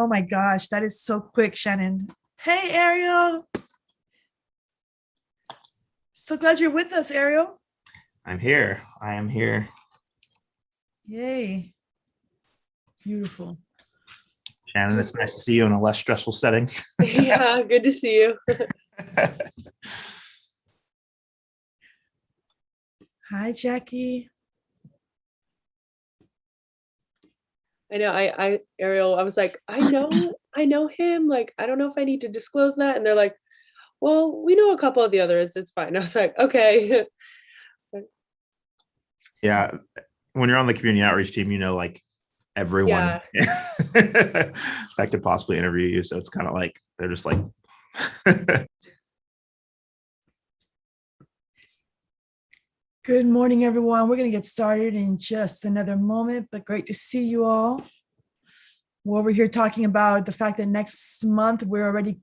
Oh my gosh, that is so quick, Shannon. Hey, Ariel. So glad you're with us, Ariel. I'm here. I am here. Yay. Beautiful. Shannon, it's nice to see you in a less stressful setting. Yeah, good to see you. Hi, Jackie. I know, Ariel, I was like, I know him. Like, I don't know if I need to disclose that. And they're like, well, we know a couple of the others. It's fine. I was like, okay. Yeah. When you're on the community outreach team, you know, like everyone that could possibly interview you. So it's kind of like, they're just like, Good morning, everyone. We're going to get started in just another moment, but great to see you all. We're over here talking about the fact that next month we're already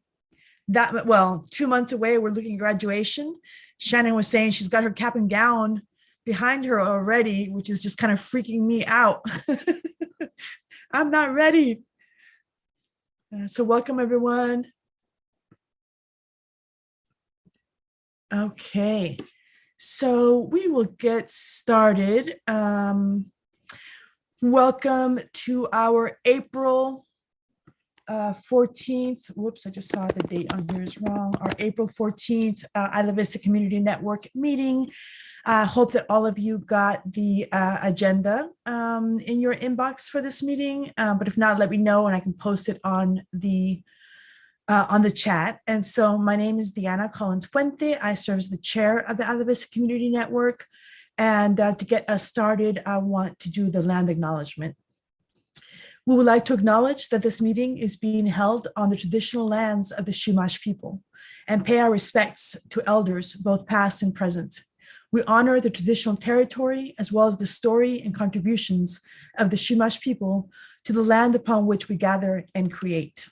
2 months away. We're looking at graduation. Shannon was saying she's got her cap and gown behind her already, which is just kind of freaking me out. I'm not ready. So welcome, everyone. Okay. So we will get started. Welcome to our April 14th. Whoops, I just saw the date on here is wrong. Our April 14th Isla Vista Community Network meeting. I hope that all of you got the agenda in your inbox for this meeting. But if not, let me know and I can post it on the chat. And so my name is Diana Collins Puente. I serve as the chair of the Isla Vista Community Network. And to get us started, I want to do the land acknowledgement. We would like to acknowledge that this meeting is being held on the traditional lands of the Chumash people and pay our respects to elders, both past and present. We honor the traditional territory as well as the story and contributions of the Chumash people to the land upon which we gather and create.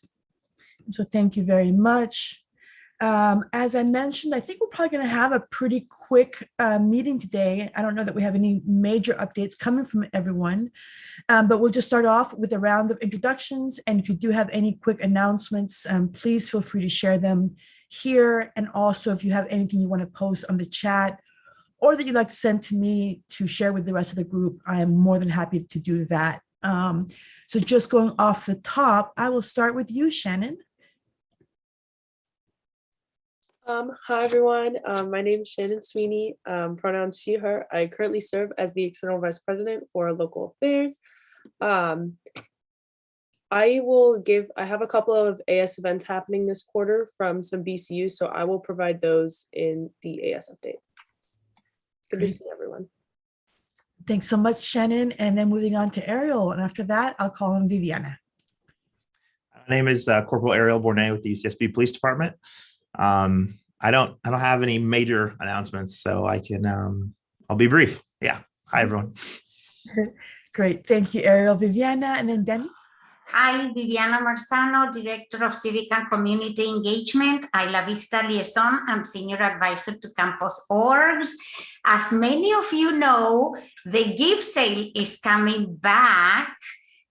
So thank you very much. As I mentioned, I think we're probably going to have a pretty quick meeting today. I don't know that we have any major updates coming from everyone, but we'll just start off with a round of introductions. And if you do have any quick announcements, please feel free to share them here. And also, if you have anything you want to post on the chat or that you'd like to send to me to share with the rest of the group, I am more than happy to do that. So just going off the top, I will start with you, Shannon. Hi, everyone. My name is Shannon Sweeney, pronouns she, her. I currently serve as the External Vice President for Local Affairs. I have a couple of AS events happening this quarter from some BCUs, so I will provide those in the AS update. Good to see everyone. Thanks so much, Shannon. And then moving on to Ariel. And after that, I'll call on Viviana. My name is Corporal Ariel Bournet with the UCSB Police Department. I don't have any major announcements, so I can I'll be brief. Yeah. Hi, everyone. Great. Thank you, Ariel. Viviana, and then Demi. Hi, Viviana Marzano, Director of Civic and Community Engagement, Isla Vista Liaison and Senior Advisor to Campus Orgs. As many of you know, the gift sale is coming back,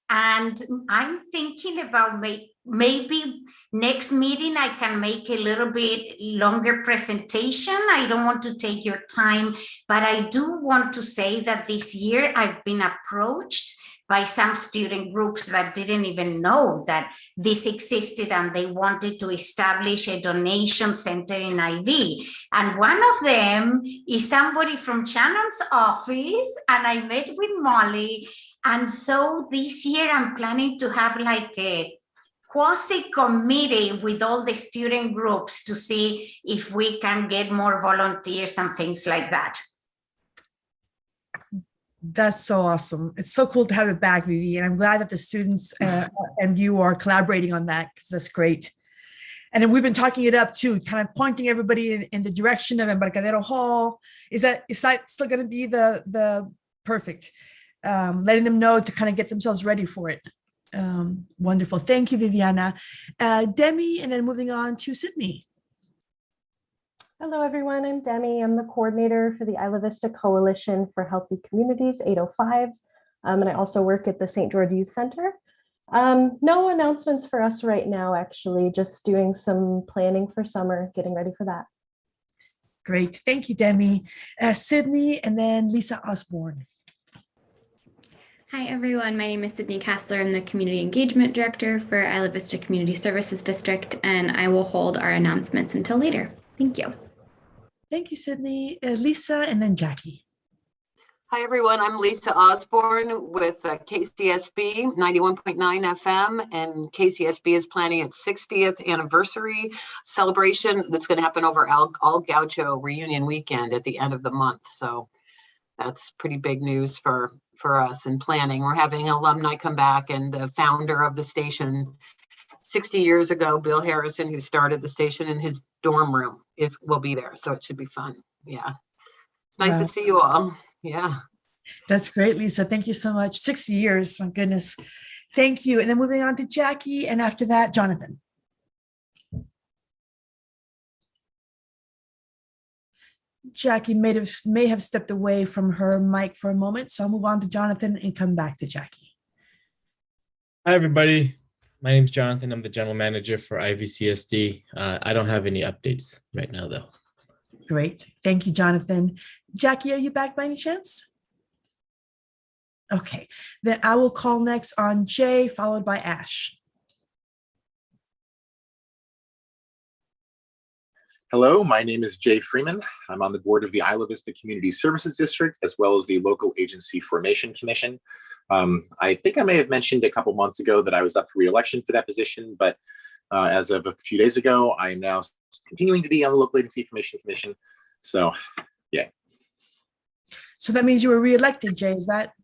and I'm thinking about maybe next meeting I can make a little bit longer presentation. I don't want to take your time, but I do want to say that this year I've been approached by some student groups that didn't even know that this existed, and they wanted to establish a donation center in IV. And one of them is somebody from Shannon's office, and I met with Molly. And so this year I'm planning to have like a quasi-committee with all the student groups to see if we can get more volunteers and things like that. That's so awesome. It's so cool to have it back, Vivi. And I'm glad that the students and you are collaborating on that, because that's great. And then we've been talking it up too, kind of pointing everybody in the direction of Embarcadero Hall. Is that still going to be the perfect? Letting them know to kind of get themselves ready for it. Wonderful. Thank you, Viviana. Demi, and then moving on to Sydney. Hello, everyone. I'm Demi. I'm the coordinator for the Isla Vista Coalition for Healthy Communities, 805. And I also work at the St. George Youth Center. No announcements for us right now, actually, just doing some planning for summer, getting ready for that. Great. Thank you, Demi. Sydney, and then Lisa Osborne. Hi, everyone. My name is Sydney Kassler. I'm the Community Engagement Director for Isla Vista Community Services District, and I will hold our announcements until later. Thank you. Thank you, Sydney. Lisa, and then Jackie. Hi, everyone. I'm Lisa Osborne with KCSB 91.9 FM, and KCSB is planning its 60th anniversary celebration that's going to happen over All Gaucho reunion weekend at the end of the month. So that's pretty big news for us in planning. We're having alumni come back, and the founder of the station 60 years ago, Bill Harrison, who started the station in his dorm room, will be there. So it should be fun. Yeah. It's nice to see you all. Yeah. That's great, Lisa. Thank you so much. 60 years. My goodness. Thank you. And then moving on to Jackie. And after that, Jonathan. Jackie may have stepped away from her mic for a moment. So I'll move on to Jonathan and come back to Jackie. Hi, everybody. My name is Jonathan. I'm the general manager for IVCSD. I don't have any updates right now, though. Great. Thank you, Jonathan. Jackie, are you back by any chance? Okay, then I will call next on Jay, followed by Ash. Hello, my name is Jay Freeman. I'm on the board of the Isla Vista Community Services District, as well as the Local Agency Formation Commission. I think I may have mentioned a couple months ago that I was up for re-election for that position, but as of a few days ago, I am now continuing to be on the Local Agency Formation Commission. So, yeah. So that means you were re-elected, Jay, is that?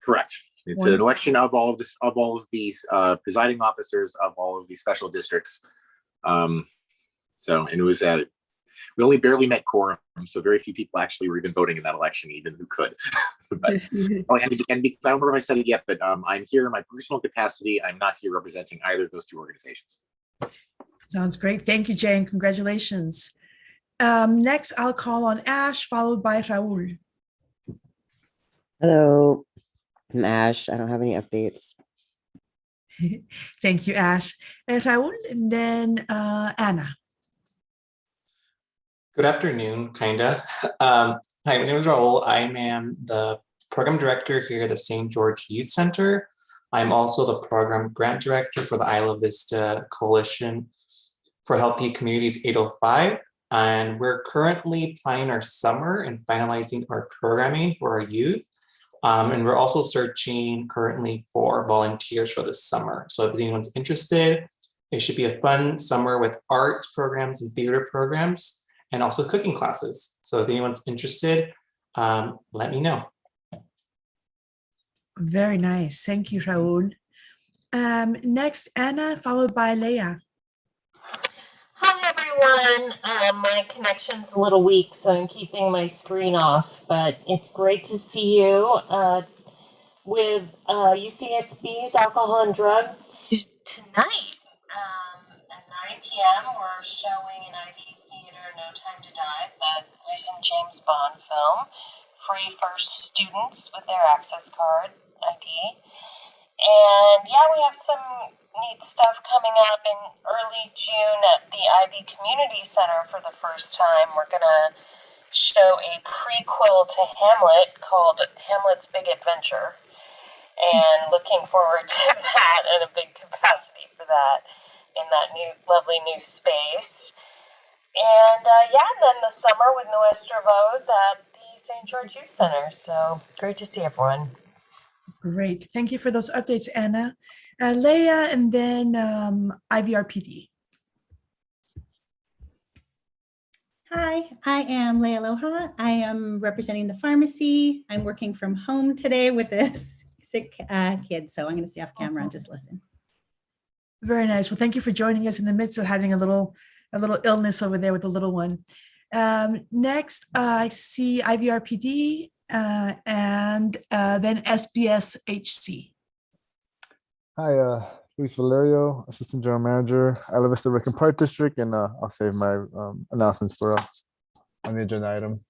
Correct. It's an election of all of these presiding officers of all of these special districts. And it was we only barely met quorum, so very few people actually were even voting in that election, even who could. But, I don't remember if I said it yet, but I'm here in my personal capacity. I'm not here representing either of those two organizations. Sounds great. Thank you, Jay, and congratulations. Next, I'll call on Ash, followed by Raul. Hello, I'm Ash. I don't have any updates. Thank you, Ash. Raul, and then Anna. Good afternoon, kinda. Hi, my name is Raul. I am the program director here at the St. George Youth Center. I'm also the program grant director for the Isla Vista Coalition for Healthy Communities 805. And we're currently planning our summer and finalizing our programming for our youth. And we're also searching currently for volunteers for this summer. So if anyone's interested, it should be a fun summer with art programs and theater programs, and also cooking classes. So if anyone's interested, let me know. Very nice. Thank you, Raul. Next, Anna, followed by Leah. Hi, everyone. My connection's a little weak, so I'm keeping my screen off, but it's great to see you. With UCSB's Alcohol and Drugs tonight at 9 p.m. We're showing in IV Theater No Time to Die, the recent James Bond film, free for students with their access card ID. And yeah, we have some neat stuff coming up in early June at the Ivy Community Center for the first time. We're going to show a prequel to Hamlet called Hamlet's Big Adventure. And looking forward to that and a big capacity for that in that lovely new space. And and then the summer with Nuestra Voz at the St. George Youth Center. So great to see everyone. Great. Thank you for those updates, Anna. Leah, and then IVRPD. Hi, I am Leah Aloha. I am representing the pharmacy. I'm working from home today with this sick kid, so I'm going to stay off camera and just listen. Very nice. Well, thank you for joining us in the midst of having a little illness over there with the little one. Next, I see IVRPD and then SBSHC. Hi, Luis Valerio, Assistant General Manager, Isla Vista Rec and Park District, and I'll save my announcements for on the agenda item.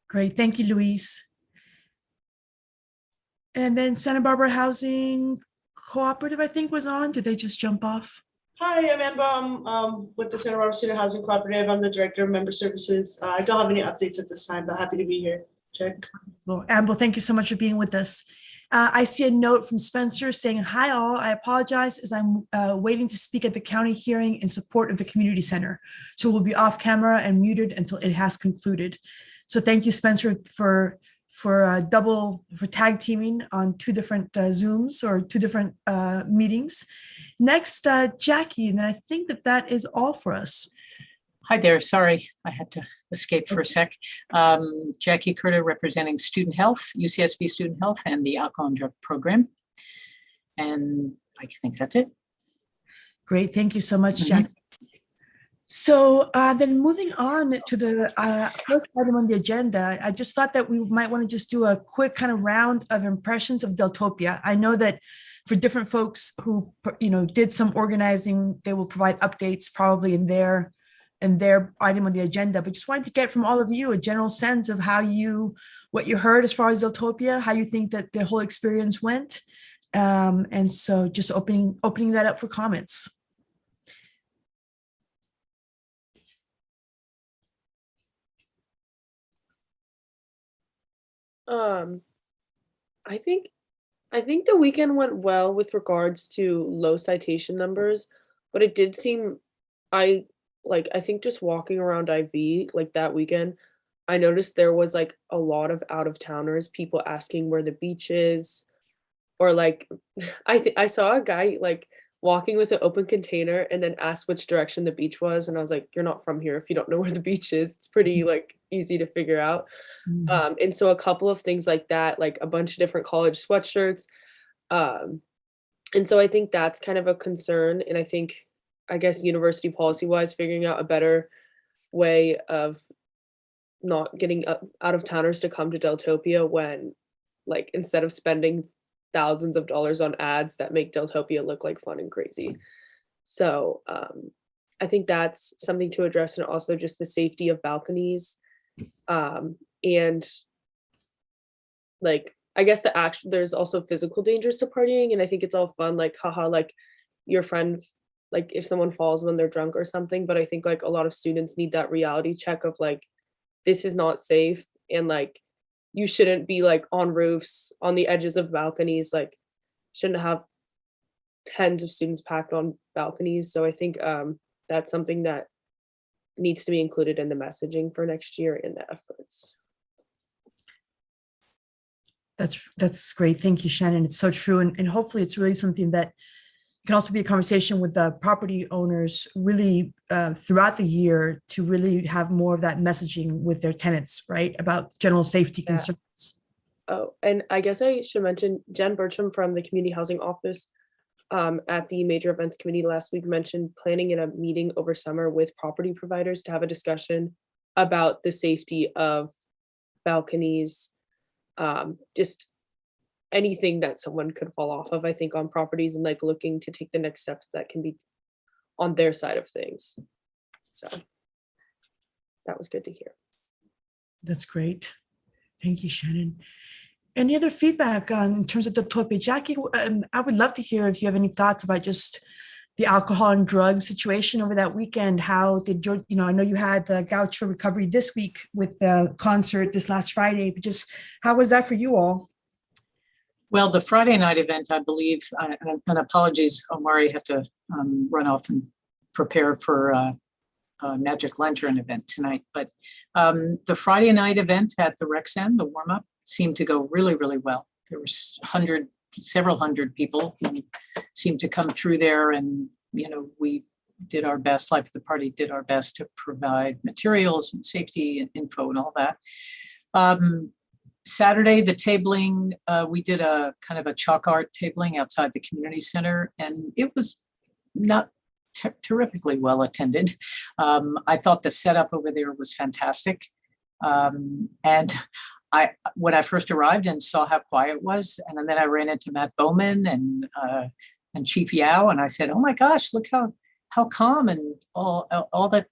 Great. Thank you, Luis. And then Santa Barbara Housing Cooperative, I think, was on. Did they just jump off? Hi, I'm Ann Baum with the Santa Barbara Student Housing Cooperative. I'm the Director of Member Services. I don't have any updates at this time, but happy to be here. Check. Well, Amber, thank you so much for being with us. I see a note from Spencer saying, hi all, I apologize as I'm waiting to speak at the county hearing in support of the community center. So we'll be off camera and muted until it has concluded. So thank you, Spencer, for tag teaming on two different Zooms or two different meetings. Next, Jackie, and then I think that is all for us. Hi there. Sorry, I had to escape for a sec. Jackie Curta representing Student Health, UCSB Student Health, and the Alcohol and Drug Program. And I think that's it. Great. Thank you so much, Jackie. So then moving on to the first item on the agenda, I just thought that we might want to just do a quick kind of round of impressions of Deltopia. I know that for different folks who, did some organizing, they will provide updates probably in their item on the agenda, but just wanted to get from all of you a general sense of what you heard as far as Deltopia, how you think that the whole experience went. And so just opening that up for comments. I think the weekend went well with regards to low citation numbers, but it did seem, I think just walking around IV like that weekend, I noticed there was like a lot of out-of-towners, people asking where the beach is, or like I saw a guy like walking with an open container and then asked which direction the beach was, and I was like, you're not from here if you don't know where the beach is. It's pretty like easy to figure out. And so a couple of things like that, like a bunch of different college sweatshirts. And so I think that's kind of a concern. And I guess university policy wise, figuring out a better way of not getting out of towners to come to Deltopia when, like, instead of spending thousands of dollars on ads that make Deltopia look like fun and crazy. So I think that's something to address, and also just the safety of balconies. And like, I guess there's also physical dangers to partying, and I think it's all fun, like, haha, like your friend, like if someone falls when they're drunk or something, but I think like a lot of students need that reality check of like, this is not safe, and like, you shouldn't be like on roofs, on the edges of balconies, like shouldn't have tens of students packed on balconies. So I think that's something that needs to be included in the messaging for next year in the efforts. That's great. Thank you, Shannon. It's so true. And hopefully it's really something that can also be a conversation with the property owners really throughout the year to really have more of that messaging with their tenants, right? About general safety concerns. Oh, and I guess I should mention Jen Bertram from the Community Housing Office at the Major Events Committee last week mentioned planning in a meeting over summer with property providers to have a discussion about the safety of balconies, just anything that someone could fall off of, I think, on properties, and like looking to take the next steps that can be on their side of things. So that was good to hear. That's great. Thank you, Shannon. Any other feedback in terms of the topic? Jackie, I would love to hear if you have any thoughts about just the alcohol and drug situation over that weekend. How did your, I know you had the Gaucho Recovery this week with the concert this last Friday, but just how was that for you all? Well, the Friday night event, I believe, and apologies, Omari had to run off and prepare for a Magic Lantern event tonight. But the Friday night event at the Rexen, the warm-up, seemed to go really, really well. There were several hundred people who seemed to come through there, and we did our best, like the party did our best to provide materials and safety and info and all that. Saturday, the tabling, we did a kind of a chalk art tabling outside the community center, and it was not terrifically well attended. I thought the setup over there was fantastic. And when I first arrived and saw how quiet it was, and then I ran into Matt Bowman and Chief Yao, and I said, "Oh my gosh, look how calm and all that,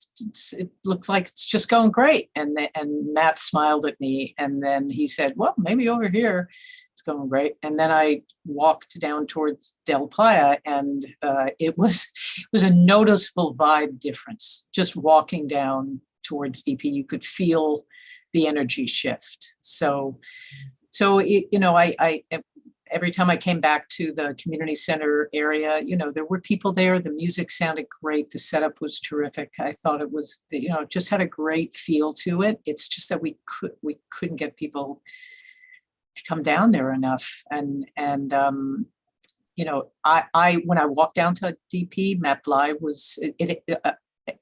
it looks like it's just going great." And Matt smiled at me, and then he said, "Well, maybe over here it's it's going great. And then I walked down towards Del Playa, and it was a noticeable vibe difference. Just walking down towards DP, you could feel the energy shift. So it, I every time I came back to the community center area, there were people there. The music sounded great. The setup was terrific. I thought it was, just had a great feel to it. It's just that we couldn't get people to come down there enough. And I when I walked down to DP, Matt Bly was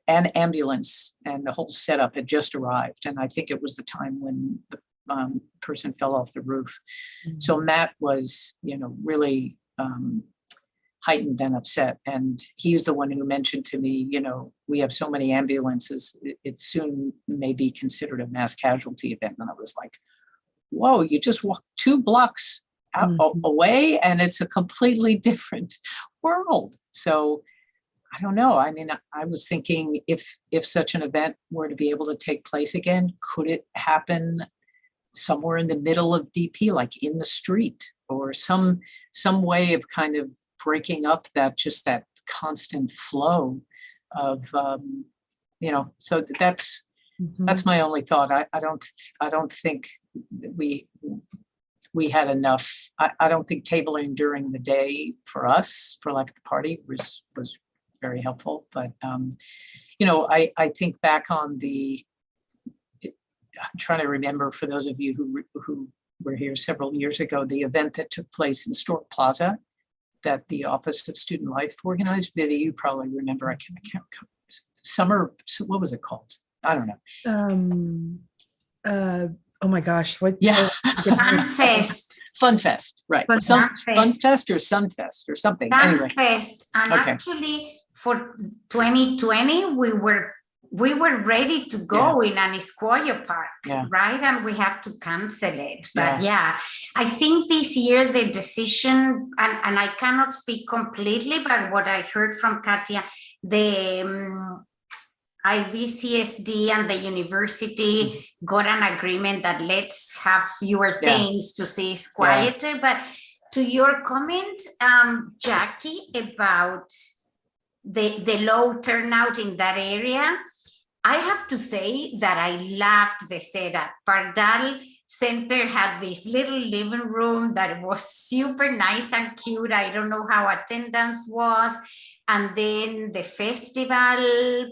an ambulance, and the whole setup had just arrived. And I think it was the time when the person fell off the roof. Mm-hmm. So Matt was, really heightened and upset. And he's the one who mentioned to me, we have so many ambulances, it soon may be considered a mass casualty event. And I was like, whoa, you just walk 2 blocks out, away, and it's a completely different world. So I don't know. I mean, I was thinking if such an event were to be able to take place again, could it happen somewhere in the middle of DP, like in the street, or some way of kind of breaking up that constant flow of, so that's my only thought. I don't think we had enough. I don't think tabling during the day for us, for like the party, was very helpful. But I think back on I'm trying to remember, for those of you who were here several years ago, the event that took place in Stork Plaza that the Office of Student Life organized. Vivi, you probably remember. I can't summer. What was it called? I don't know. Oh my gosh! What? Yeah. Fun Fest, right? Fun Fest or Sunfest or something. Anyway. Fest, and okay. Actually, for 2020, we were ready to go in an Esquire Park, right? And we had to cancel it. But I think this year the decision, and I cannot speak completely, but what I heard from Katia, the IVCSD and the university got an agreement that let's have fewer things to see it's quieter. But to your comment, Jackie, about the low turnout in that area, I have to say that I loved the setup. Pardal Center had this little living room that was super nice and cute. I don't know how attendance was. And then the festival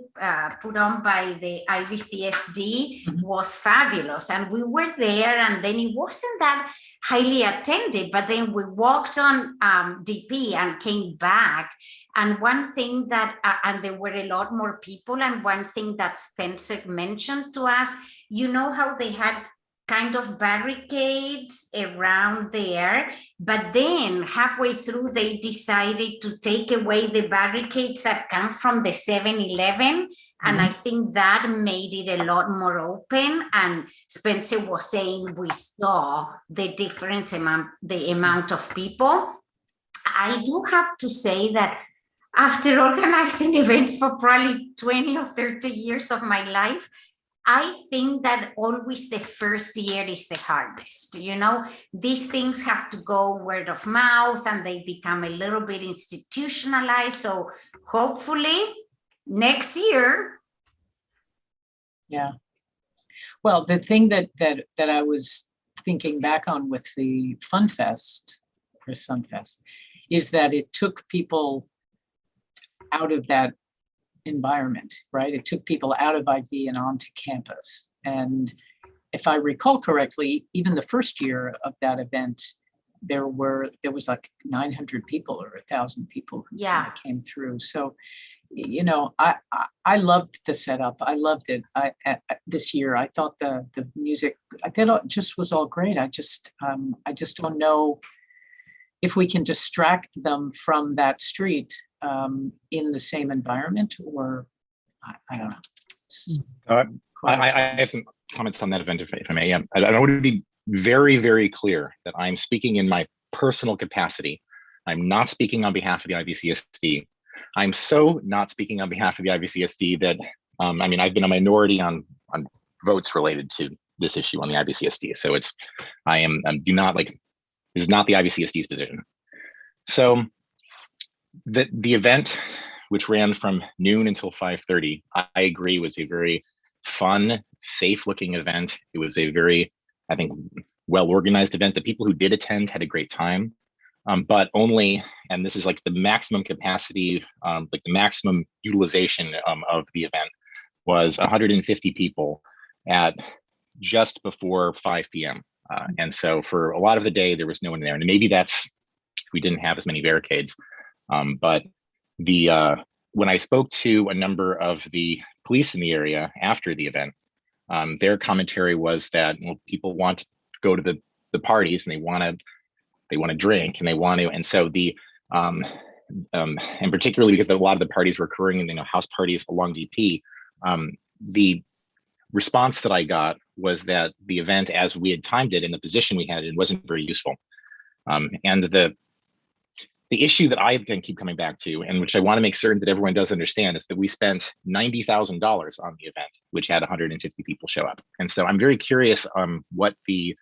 put on by the IVCSD was fabulous. And we were there, and then it wasn't that highly attended, but then we walked on DP and came back. And one thing that, and there were a lot more people, and one thing that Spencer mentioned to us, how they had kind of barricades around there, but then halfway through, they decided to take away the barricades that come from the 7-Eleven. And I think that made it a lot more open. And Spencer was saying we saw the difference the amount of people. I do have to say that after organizing events for probably 20 or 30 years of my life, I think that always the first year is the hardest. These things have to go word of mouth, and they become a little bit institutionalized. So hopefully next year. Yeah. Well, the thing that I was thinking back on with the Funfest or Sunfest is that it took people out of that environment, right? It took people out of IV and onto campus. And if I recall correctly, even the first year of that event, there was like 900 people or 1,000 people who came through. So, I loved the setup. I loved it. This year, I thought the music, I thought it just was all great. I just don't know if we can distract them from that street in the same environment, or I don't know. I have some comments on that event, if I may. I want to be very, very clear that I'm speaking in my personal capacity. I'm not speaking on behalf of the IVCSD. I'm so not speaking on behalf of the IVCSD that, I've been a minority on votes related to this issue on the IVCSD. So do not This is not the IVCSD's position. So the event, which ran from noon until 5:30, I agree was a very fun, safe looking event. It was a very, I think, well-organized event. The people who did attend had a great time, but only, and this is like the maximum capacity, like the maximum utilization of the event was 150 people at just before 5 p.m. And so for a lot of the day, there was no one there. And maybe that's, we didn't have as many barricades. But when I spoke to a number of the police in the area after the event, their commentary was that people want to go to the parties and they want to drink and they want to, and so and particularly because a lot of the parties were occurring in house parties along DP, the response that I got was that the event, as we had timed it in the position we had, it wasn't very useful. And the issue that I then keep coming back to, and which I want to make certain that everyone does understand, is that we spent $90,000 on the event, which had 150 people show up. And so I'm very curious what the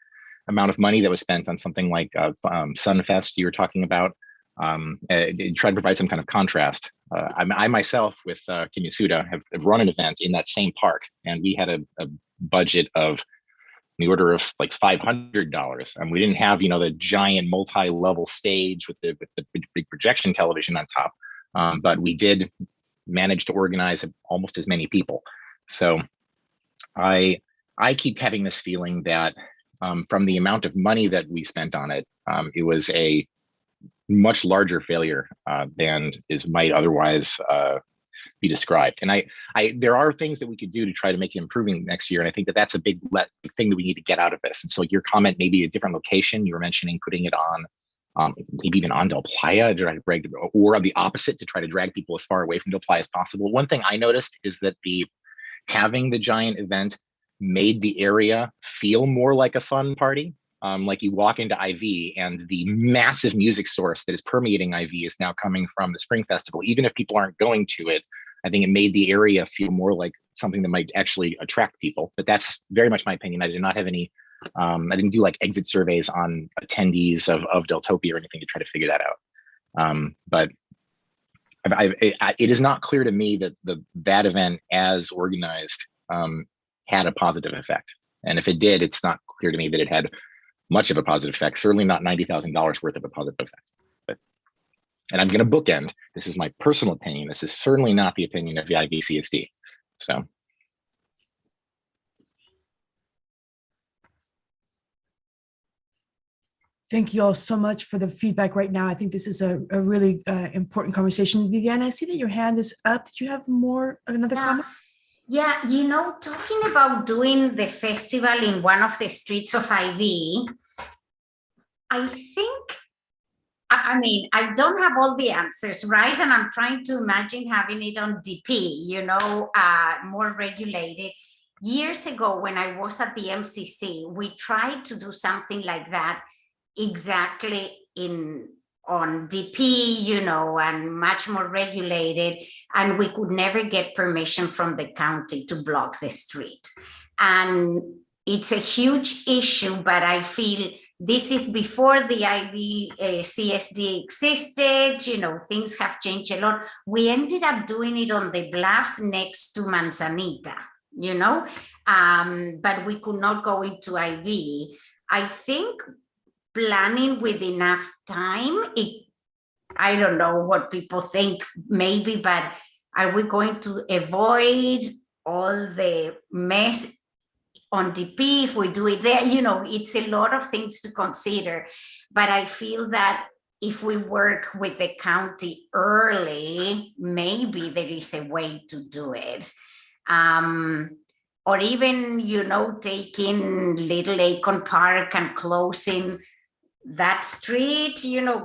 amount of money that was spent on something like Sunfest you were talking about, try to provide some kind of contrast. I myself with Kinyasuda have run an event in that same park, and we had a budget of the order of like $500, and we didn't have the giant multi-level stage with the big projection television on top, but we did manage to organize almost as many people. So I keep having this feeling that from the amount of money that we spent on it, it was a much larger failure than might otherwise be described. And there are things that we could do to try to make it improving next year. And I think that that's a big thing that we need to get out of this. And so your comment, maybe a different location, you were mentioning putting it on maybe even on Del Playa, or the opposite, to try to drag people as far away from Del Playa as possible. One thing I noticed is that having the giant event made the area feel more like a fun party. Like you walk into IV and the massive music source that is permeating IV is now coming from the Spring Festival. Even if people aren't going to it, I think it made the area feel more like something that might actually attract people. But that's very much my opinion. I did not have any, I didn't do like exit surveys on attendees of Deltopia or anything to try to figure that out. But it is not clear to me that that event as organized had a positive effect. And if it did, it's not clear to me that it had much of a positive effect, certainly not $90,000 worth of a positive effect. And I'm going to bookend. This is my personal opinion. This is certainly not the opinion of the IVCSD. So. Thank you all so much for the feedback right now. I think this is a really important conversation. Viviana, I see that your hand is up. Did you have another comment? Yeah, talking about doing the festival in one of the streets of IV, I think, I mean, I don't have all the answers, right? And I'm trying to imagine having it on DP, more regulated. Years ago, when I was at the MCC, we tried to do something like that exactly on DP, and much more regulated, and we could never get permission from the county to block the street. And it's a huge issue, but I feel this is before the IVCSD existed, things have changed a lot. We ended up doing it on the bluffs next to Manzanita, but we could not go into IV. I think planning with enough time, I don't know what people think maybe, but are we going to avoid all the mess on DP if we do it there? It's a lot of things to consider, but I feel that if we work with the county early, maybe there is a way to do it. Or even, taking Little Acorn Park and closing that street,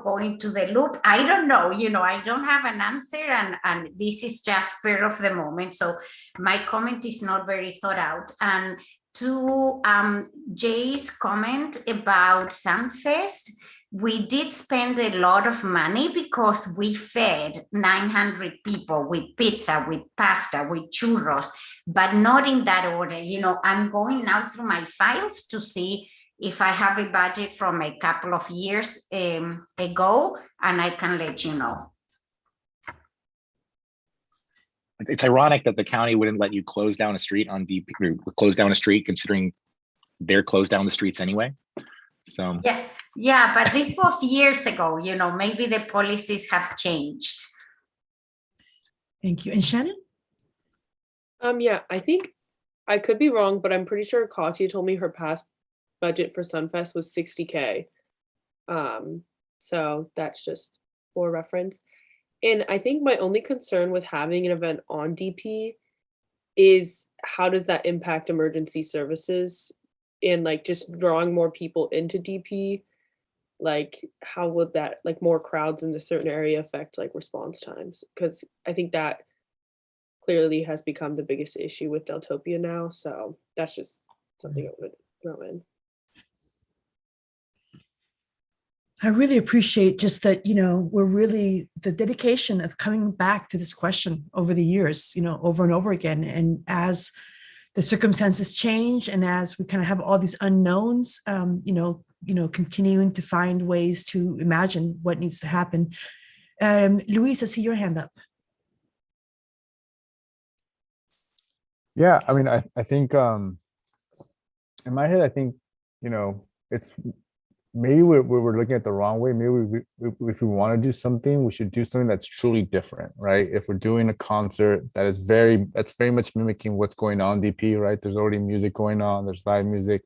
going to the loop. I don't know, I don't have an answer, and this is just spur of the moment. So my comment is not very thought out. And to Jay's comment about Sunfest, we did spend a lot of money because we fed 900 people with pizza, with pasta, with churros, but not in that order. I'm going now through my files to see if I have a budget from a couple of years ago, and I can let you know. It's ironic that the county wouldn't let you close down a street on DP, or close down a street considering they're closed down the streets anyway. So yeah, but this was years ago, you know, maybe the policies have changed. Thank you. And Shannon? Yeah, I think I could be wrong, but I'm pretty sure Katya told me her past budget for Sunfest was 60K. So that's just for reference. And I think my only concern with having an event on DP is how does that impact emergency services and like just drawing more people into DP? Like how would that, like more crowds in a certain area affect like response times? Because I think that clearly has become the biggest issue with Deltopia now. So that's just something I would throw in. I really appreciate just that, you know, we're really the dedication of coming back to this question over the years, you know, over and over again. And as the circumstances change and as we kind of have all these unknowns, continuing to find ways to imagine what needs to happen. Luis, I see your hand up. Yeah, I mean, I think in my head, I think, you know, it's maybe we're looking at the wrong way. Maybe if we want to do something, we should do something that's truly different, right? If we're doing a concert that's very much mimicking what's going on in DP, right? There's already music going on, there's live music.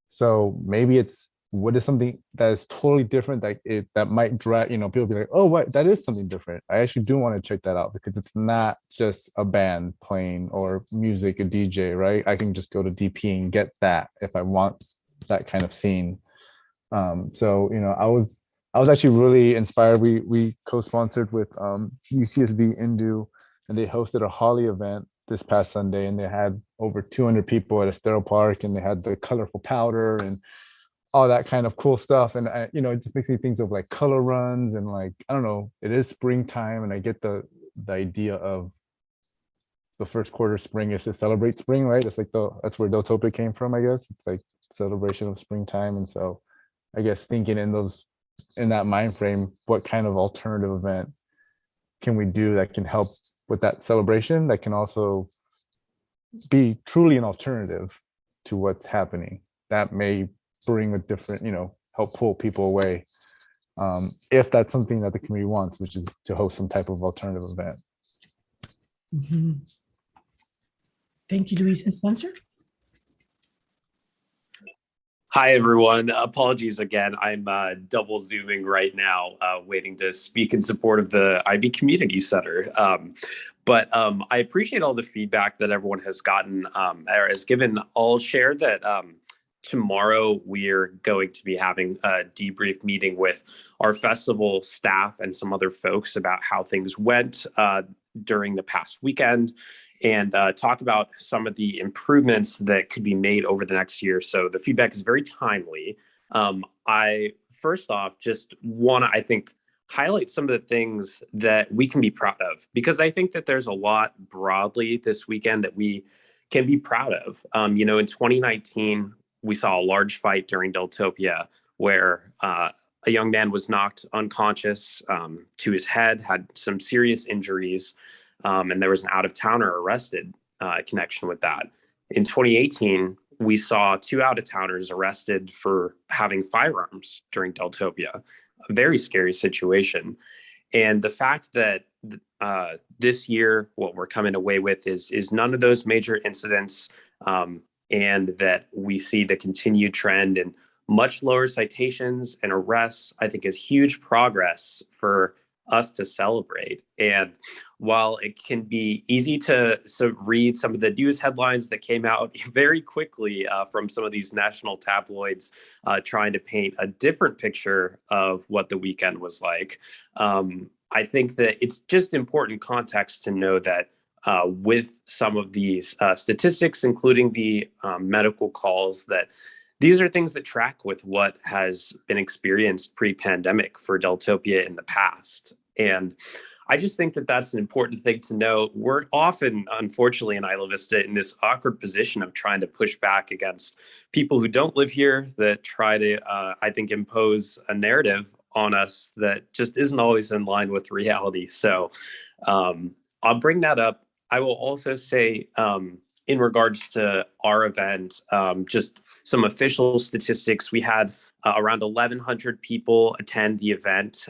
So maybe what is something that is totally different that might drag, you know, people be like, oh, what, that is something different. I actually do want to check that out because it's not just a band playing or music, a DJ, right? I can just go to DP and get that if I want that kind of scene. So, you know, I was actually really inspired. We co-sponsored with UCSB Indu, and they hosted a Holly event this past Sunday, and they had over 200 people at Estero Park, and they had the colorful powder and all that kind of cool stuff. And you know, it just makes me think of like color runs and like, I don't know, it is springtime, and I get the idea of the first quarter spring is to celebrate spring, right? It's like that's where Deltopia came from, I guess. It's like celebration of springtime. And so I guess thinking in that mind frame, what kind of alternative event can we do that can help with that celebration, that can also be truly an alternative to what's happening, that may bring a different, you know, help pull people away, if that's something that the community wants, which is to host some type of alternative event. Mm-hmm. Thank you, Luis. And Spencer? Hi, everyone. Apologies again. I'm double Zooming right now, waiting to speak in support of the IB Community Center. But I appreciate all the feedback that everyone has gotten or has given. I'll share that tomorrow we're going to be having a debrief meeting with our festival staff and some other folks about how things went during the past weekend, and talk about some of the improvements that could be made over the next year. So the feedback is very timely. I first off just want to, I think, highlight some of the things that we can be proud of, because I think that there's a lot broadly this weekend that we can be proud of. You know, in 2019, we saw a large fight during Deltopia where a young man was knocked unconscious to his head, had some serious injuries, and there was an out-of-towner arrested in connection with that. In 2018, we saw 2 out-of-towners arrested for having firearms during Deltopia, a very scary situation. And the fact that this year, what we're coming away with is none of those major incidents, and that we see the continued trend in much lower citations and arrests, I think is huge progress for us to celebrate. And while it can be easy to read some of the news headlines that came out very quickly from some of these national tabloids trying to paint a different picture of what the weekend was like, I think that it's just important context to know that with some of these statistics, including the medical calls, that these are things that track with what has been experienced pre-pandemic for Deltopia in the past. And I just think that that's an important thing to know. We're often, unfortunately, in Isla Vista in this awkward position of trying to push back against people who don't live here that try to, I think, impose a narrative on us that just isn't always in line with reality. So I'll bring that up. I will also say, in regards to our event, just some official statistics. We had around 1,100 people attend the event.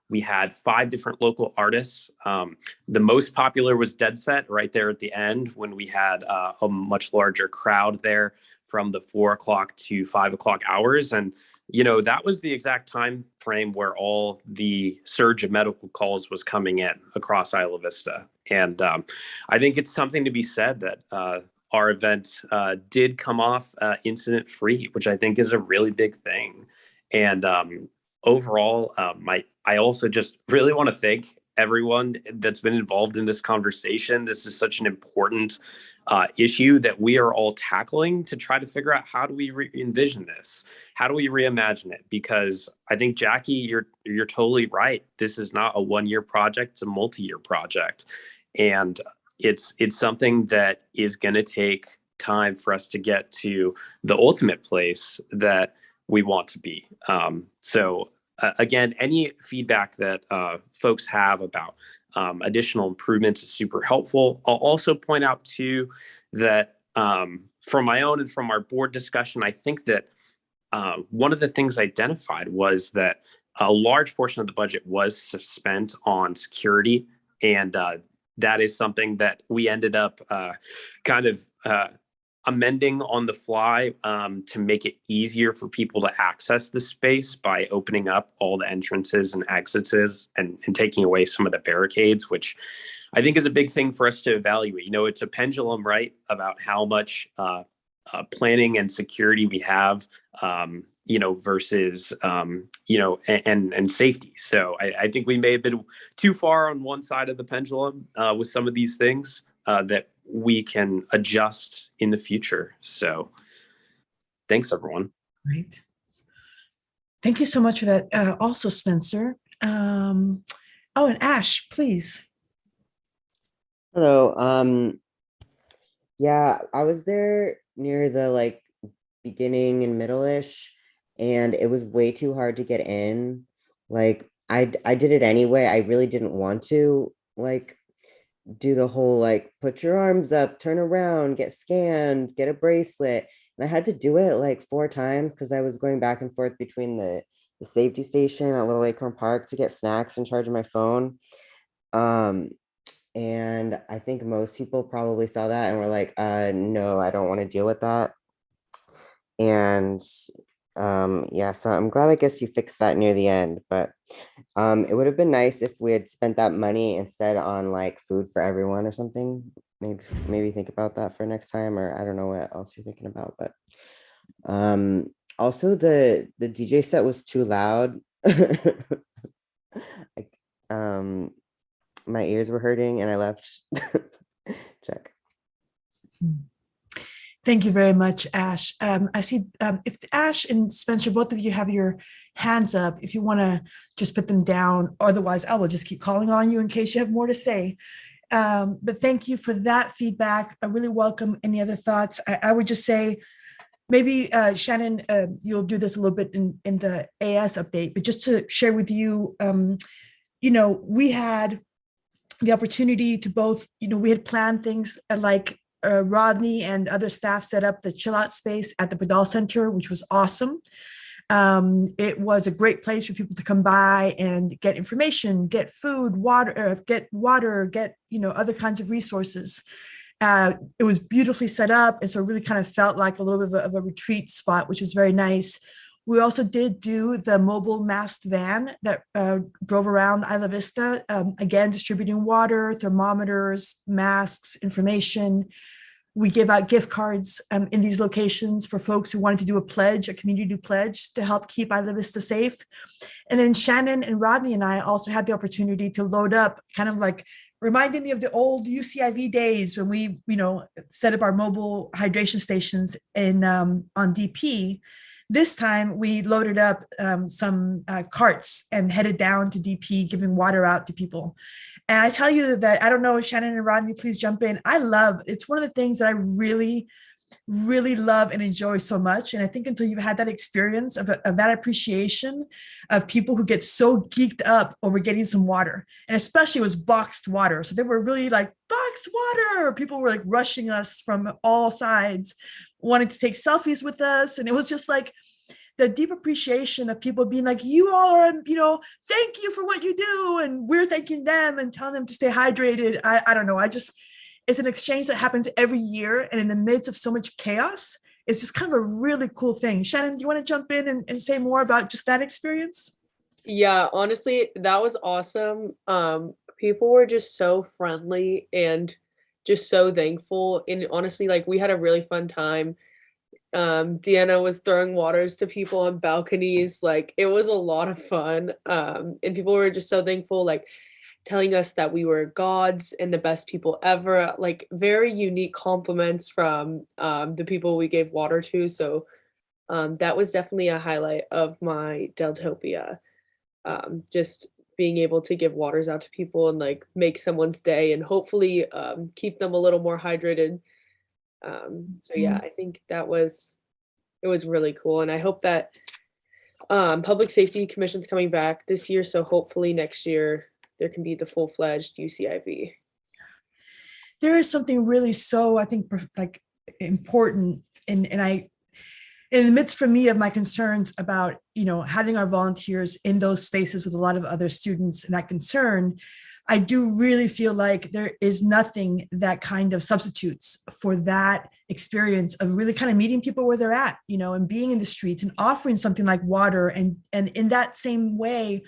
We had 5 different local artists. The most popular was Dead Set right there at the end when we had a much larger crowd there from the 4 o'clock to 5 o'clock hours. And, you know, that was the exact time frame where all the surge of medical calls was coming in across Isla Vista. And I think it's something to be said that our event did come off incident free, which I think is a really big thing. And overall, I also just really want to thank everyone that's been involved in this conversation. This is such an important issue that we are all tackling to try to figure out how do we envision this? How do we reimagine it? Because I think, Jackie, you're totally right. This is not a one-year project, it's a multi-year project. And it's something that is going to take time for us to get to the ultimate place that we want to be. Again, any feedback that folks have about additional improvements is super helpful. I'll also point out too that from my own and from our board discussion, I think that one of the things identified was that a large portion of the budget was spent on security, and that is something that we ended up kind of amending on the fly to make it easier for people to access the space by opening up all the entrances and exits and taking away some of the barricades, which I think is a big thing for us to evaluate. You know, it's a pendulum, right, about how much planning and security we have, you know, versus, you know, and safety. So I think we may have been too far on one side of the pendulum with some of these things that we can adjust in the future. So thanks, everyone. Great. Thank you so much for that. Also, Spencer. Oh, and Ash, please. Hello. Yeah, I was there near the beginning and middle-ish, and it was way too hard to get in. I did it anyway. I really didn't want to do the whole put your arms up, turn around, get scanned, get a bracelet. And I had to do it 4 times because I was going back and forth between the safety station at Little Acorn Park to get snacks and charge my phone. And I think most people probably saw that and were like, no, I don't want to deal with that. And yeah, so I'm glad, I guess, you fixed that near the end, but it would have been nice if we had spent that money instead on food for everyone or something. Maybe think about that for next time, or I don't know what else you're thinking about. But also the DJ set was too loud. My ears were hurting and I left. Check. Thank you very much, Ash. I see if Ash and Spencer, both of you have your hands up, if you want to just put them down. Otherwise, I will just keep calling on you in case you have more to say. But thank you for that feedback. I really welcome any other thoughts. I would just say, maybe Shannon, you'll do this a little bit in the AS update, but just to share with you, you know, we had the opportunity to both, you know, we had planned things Rodney and other staff set up the chill out space at the Badal Center, which was awesome. It was a great place for people to come by and get information, get food, get other kinds of resources. It was beautifully set up, and so it really kind of felt like a little bit of a retreat spot, which was very nice. We also did do the mobile masked van that drove around Isla Vista, again, distributing water, thermometers, masks, information. We gave out gift cards in these locations for folks who wanted to do a pledge, a community pledge to help keep Isla Vista safe. And then Shannon and Rodney and I also had the opportunity to load up, kind of reminding me of the old UCIV days when we, set up our mobile hydration stations on DP. This time we loaded up some carts and headed down to DP, giving water out to people. And I tell you that, I don't know, Shannon and Rodney, please jump in. It's one of the things that I really love and enjoy so much. And I think until you've had that experience of that appreciation of people who get so geeked up over getting some water, and especially it was boxed water. So they were really like, boxed water. People were like rushing us from all sides, wanting to take selfies with us. And it was just like the deep appreciation of people being like, you all are, thank you for what you do. And we're thanking them and telling them to stay hydrated. I don't know. It's an exchange that happens every year. And in the midst of so much chaos, it's just kind of a really cool thing. Shannon, do you want to jump in and say more about just that experience? Yeah, honestly, that was awesome. People were just so friendly and just so thankful. And honestly, like we had a really fun time. Deanna was throwing waters to people on balconies. Like it was a lot of fun. And people were just so thankful, like telling us that we were gods and the best people ever, like very unique compliments from the people we gave water to. So that was definitely a highlight of my Deltopia. Just being able to give waters out to people and like make someone's day and hopefully keep them a little more hydrated. So yeah, I think it was really cool. And I hope that Public Safety Commission's coming back this year. So hopefully next year there can be the full-fledged UCIV. There is something really so, I think, like important, and I, in the midst for me of my concerns about, having our volunteers in those spaces with a lot of other students and that concern, I do really feel like there is nothing that kind of substitutes for that experience of really kind of meeting people where they're at, and being in the streets and offering something like water and in that same way,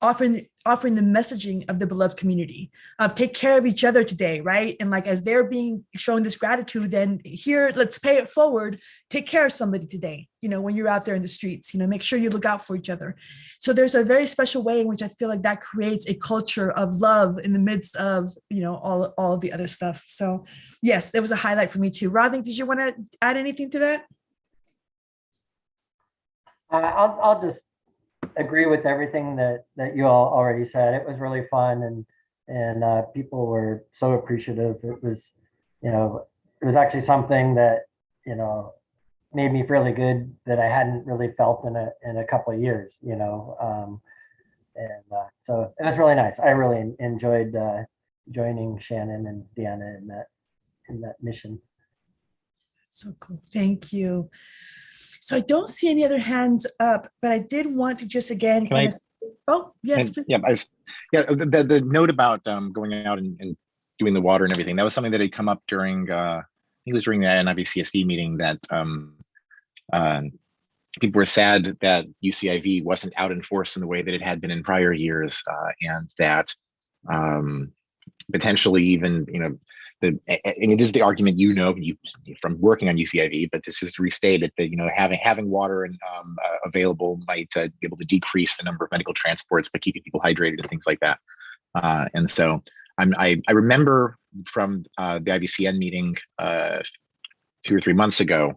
offering the messaging of the beloved community of take care of each other today, right? And like as they're being shown this gratitude, then here, let's pay it forward, take care of somebody today, when you're out there in the streets, make sure you look out for each other. So there's a very special way in which I feel like that creates a culture of love in the midst of, all of the other stuff. So yes, that was a highlight for me too. Rodney, did you want to add anything to that? I'll just agree with everything that you all already said. It was really fun and people were so appreciative. It was, it was actually something that, made me really good that I hadn't really felt in a couple of years, so it was really nice. I really enjoyed joining Shannon and Deanna in that mission. So cool. Thank you. So I don't see any other hands up, but I did want to just again. Oh, yes. Yeah, the note about going out and doing the water and everything, that was something that had come up during, I think it was during the NIVCSD meeting that people were sad that UCIV wasn't out in force in the way that it had been in prior years, and that potentially even, I mean, this is the argument, from working on UCIV, but this is to restate it that, having water and available might be able to decrease the number of medical transports by keeping people hydrated and things like that. And so I remember from the Ivcn meeting 2 or 3 months ago,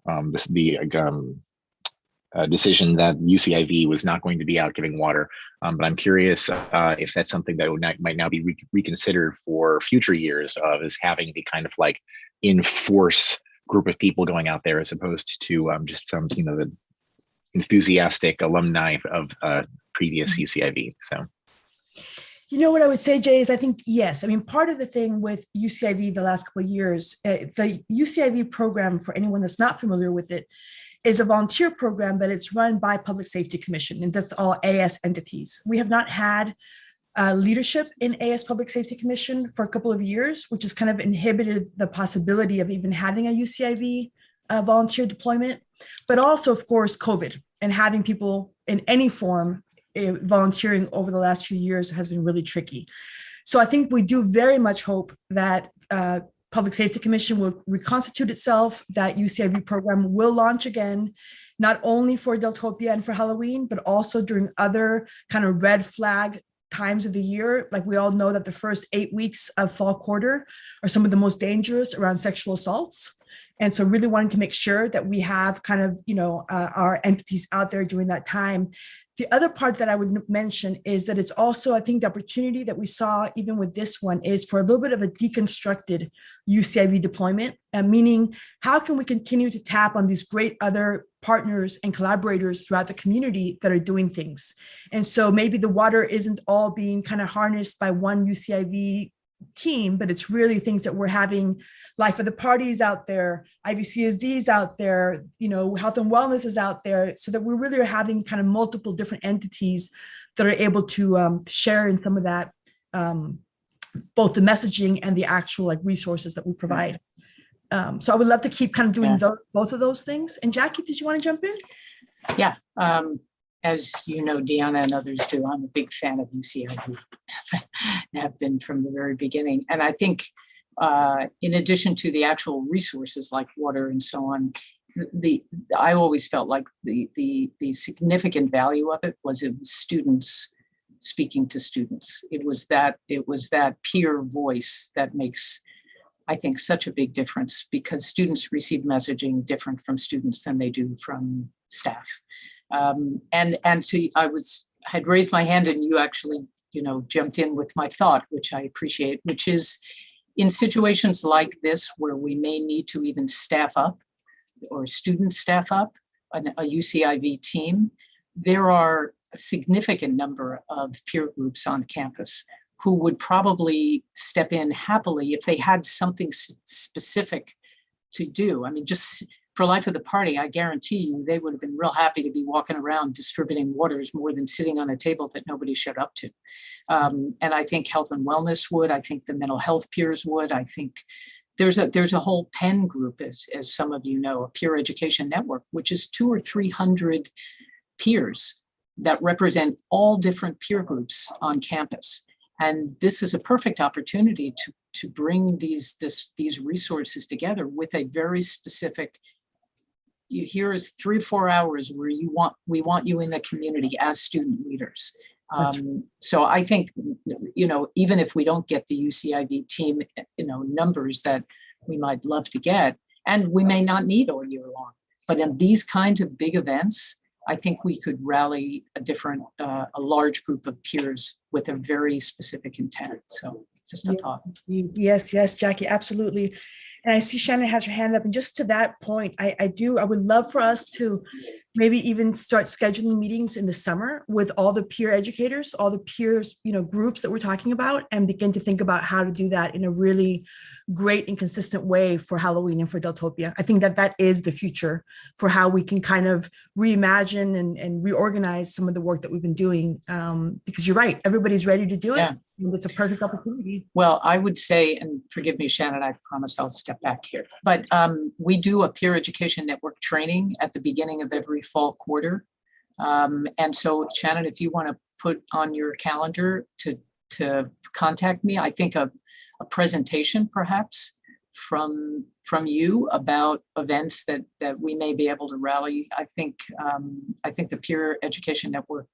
decision that UCIV was not going to be out giving water. But I'm curious if that's something that might now be reconsidered for future years is having the kind of like in-force group of people going out there as opposed to just some, the enthusiastic alumni of previous UCIV. So. What I would say, Jay, is I think, yes. I mean, part of the thing with UCIV the last couple of years, the UCIV program, for anyone that's not familiar with it, is a volunteer program, but it's run by Public Safety Commission, and that's all AS entities. We have not had leadership in AS Public Safety Commission for a couple of years, which has kind of inhibited the possibility of even having a UCIV volunteer deployment, but also, of course, COVID and having people in any form volunteering over the last few years has been really tricky. So I think we do very much hope that Public Safety Commission will reconstitute itself, that UCIV program will launch again, not only for Deltopia and for Halloween, but also during other kind of red flag times of the year. Like we all know that the first 8 weeks of fall quarter are some of the most dangerous around sexual assaults. And so really wanting to make sure that we have kind of, our entities out there during that time. The other part that I would mention is that it's also, I think the opportunity that we saw even with this one is for a little bit of a deconstructed UCIV deployment, meaning how can we continue to tap on these great other partners and collaborators throughout the community that are doing things. And so maybe the water isn't all being kind of harnessed by one UCIV team, but it's really things that we're having life of the parties out there, IVCSDs out there, health and wellness is out there, so that we really are having kind of multiple different entities that are able to share in some of that, both the messaging and the actual resources that we provide. So I would love to keep kind of doing both of those things. And Jackie, did you want to jump in? Yeah. As you know, Deanna and others do, I'm a big fan of UCIV, have been from the very beginning. And I think in addition to the actual resources like water and so on, I always felt like the significant value of it was students speaking to students. It was that peer voice that makes, I think, such a big difference, because students receive messaging different from students than they do from staff. I had raised my hand and you actually, jumped in with my thought, which I appreciate, which is in situations like this where we may need to even staff up or students staff up a UCIV team, there are a significant number of peer groups on campus who would probably step in happily if they had something specific to do. I mean, just for life of the party, I guarantee you, they would have been real happy to be walking around distributing waters more than sitting on a table that nobody showed up to. And I think health and wellness would. I think the mental health peers would. I think there's a whole PEN group, as some of you know, a peer education network, which is 200 or 300 peers that represent all different peer groups on campus. And this is a perfect opportunity to bring these resources together with a very specific. Here is 3 or 4 hours where we want you in the community as student leaders. So I think, even if we don't get the UCIV team, numbers that we might love to get, and we may not need all year long, but in these kinds of big events, I think we could rally a large group of peers with a very specific intent. So just a thought. Yes, Jackie, absolutely. And I see Shannon has her hand up. And just to that point, I would love for us to maybe even start scheduling meetings in the summer with all the peer educators, all the peers, groups that we're talking about, and begin to think about how to do that in a really great and consistent way for Halloween and for Deltopia. I think that is the future for how we can kind of reimagine and reorganize some of the work that we've been doing. Because you're right, everybody's ready to do it. Yeah. And it's a perfect opportunity. Well, I would say, and forgive me, Shannon, I promise I'll step back here, but we do a peer education network training at the beginning of every fall quarter. And so, Shannon, if you want to put on your calendar to contact me, I think a presentation perhaps from you about events that we may be able to rally. I think the peer education network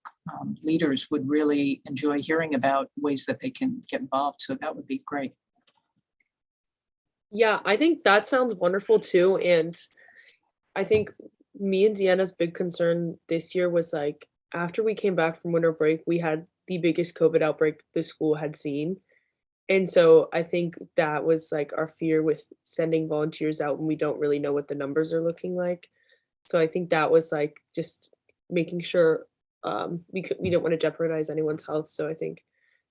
leaders would really enjoy hearing about ways that they can get involved. So that would be great. Yeah, I think that sounds wonderful too. And I think me and Deanna's big concern this year was after we came back from winter break, we had the biggest COVID outbreak the school had seen. And so I think that was our fear with sending volunteers out when we don't really know what the numbers are looking like. So I think that was just making sure we didn't want to jeopardize anyone's health. So I think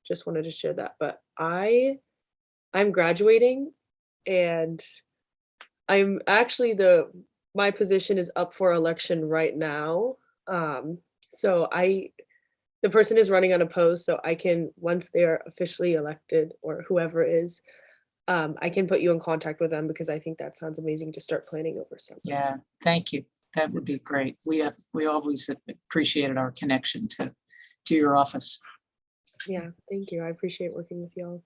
just wanted to share that. But I'm graduating, and I'm actually my position is up for election right now. So the person is running unopposed, so I can, once they're officially elected or whoever is, I can put you in contact with them, because I think that sounds amazing to start planning over something. Yeah, thank you. That would be great. We always appreciated our connection to your office. Yeah, thank you. I appreciate working with y'all.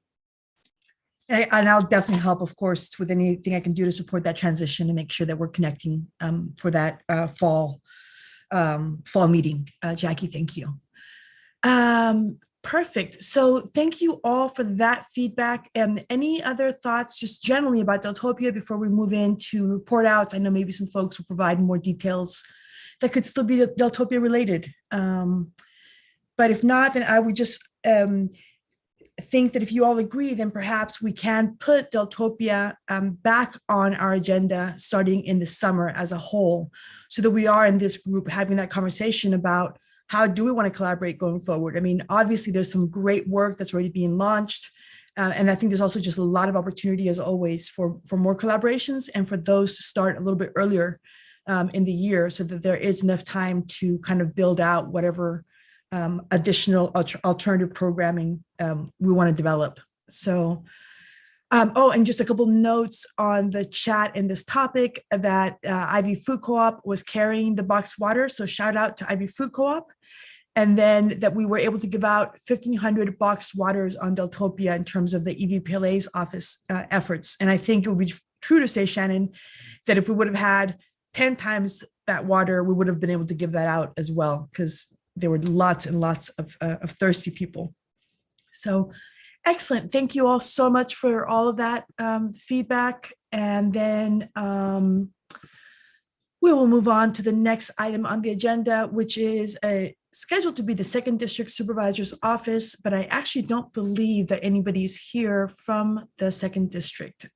And I'll definitely help, of course, with anything I can do to support that transition and make sure that we're connecting for that fall meeting. Jackie, thank you. Perfect. So thank you all for that feedback. And any other thoughts just generally about Deltopia before we move into report outs? I know maybe some folks will provide more details that could still be Deltopia related. But if not, then I would just think that if you all agree, then perhaps we can put Deltopia back on our agenda starting in the summer as a whole, so that we are in this group having that conversation about how do we want to collaborate going forward. I mean, obviously there's some great work that's already being launched. And I think there's also just a lot of opportunity as always for more collaborations and for those to start a little bit earlier in the year so that there is enough time to kind of build out whatever additional alternative programming we want to develop. So, oh, and just a couple notes on the chat in this topic that Ivy Food Co-op was carrying the box water. So shout out to Ivy Food Co-op. And then that we were able to give out 1,500 box waters on Deltopia in terms of the EVPLA's office efforts. And I think it would be true to say, Shannon, that if we would have had 10 times that water, we would have been able to give that out as well, because there were lots and lots of thirsty people. So excellent. Thank you all so much for all of that feedback. And then we will move on to the next item on the agenda, which is scheduled to be the second district supervisor's office, but I actually don't believe that anybody's here from the second district.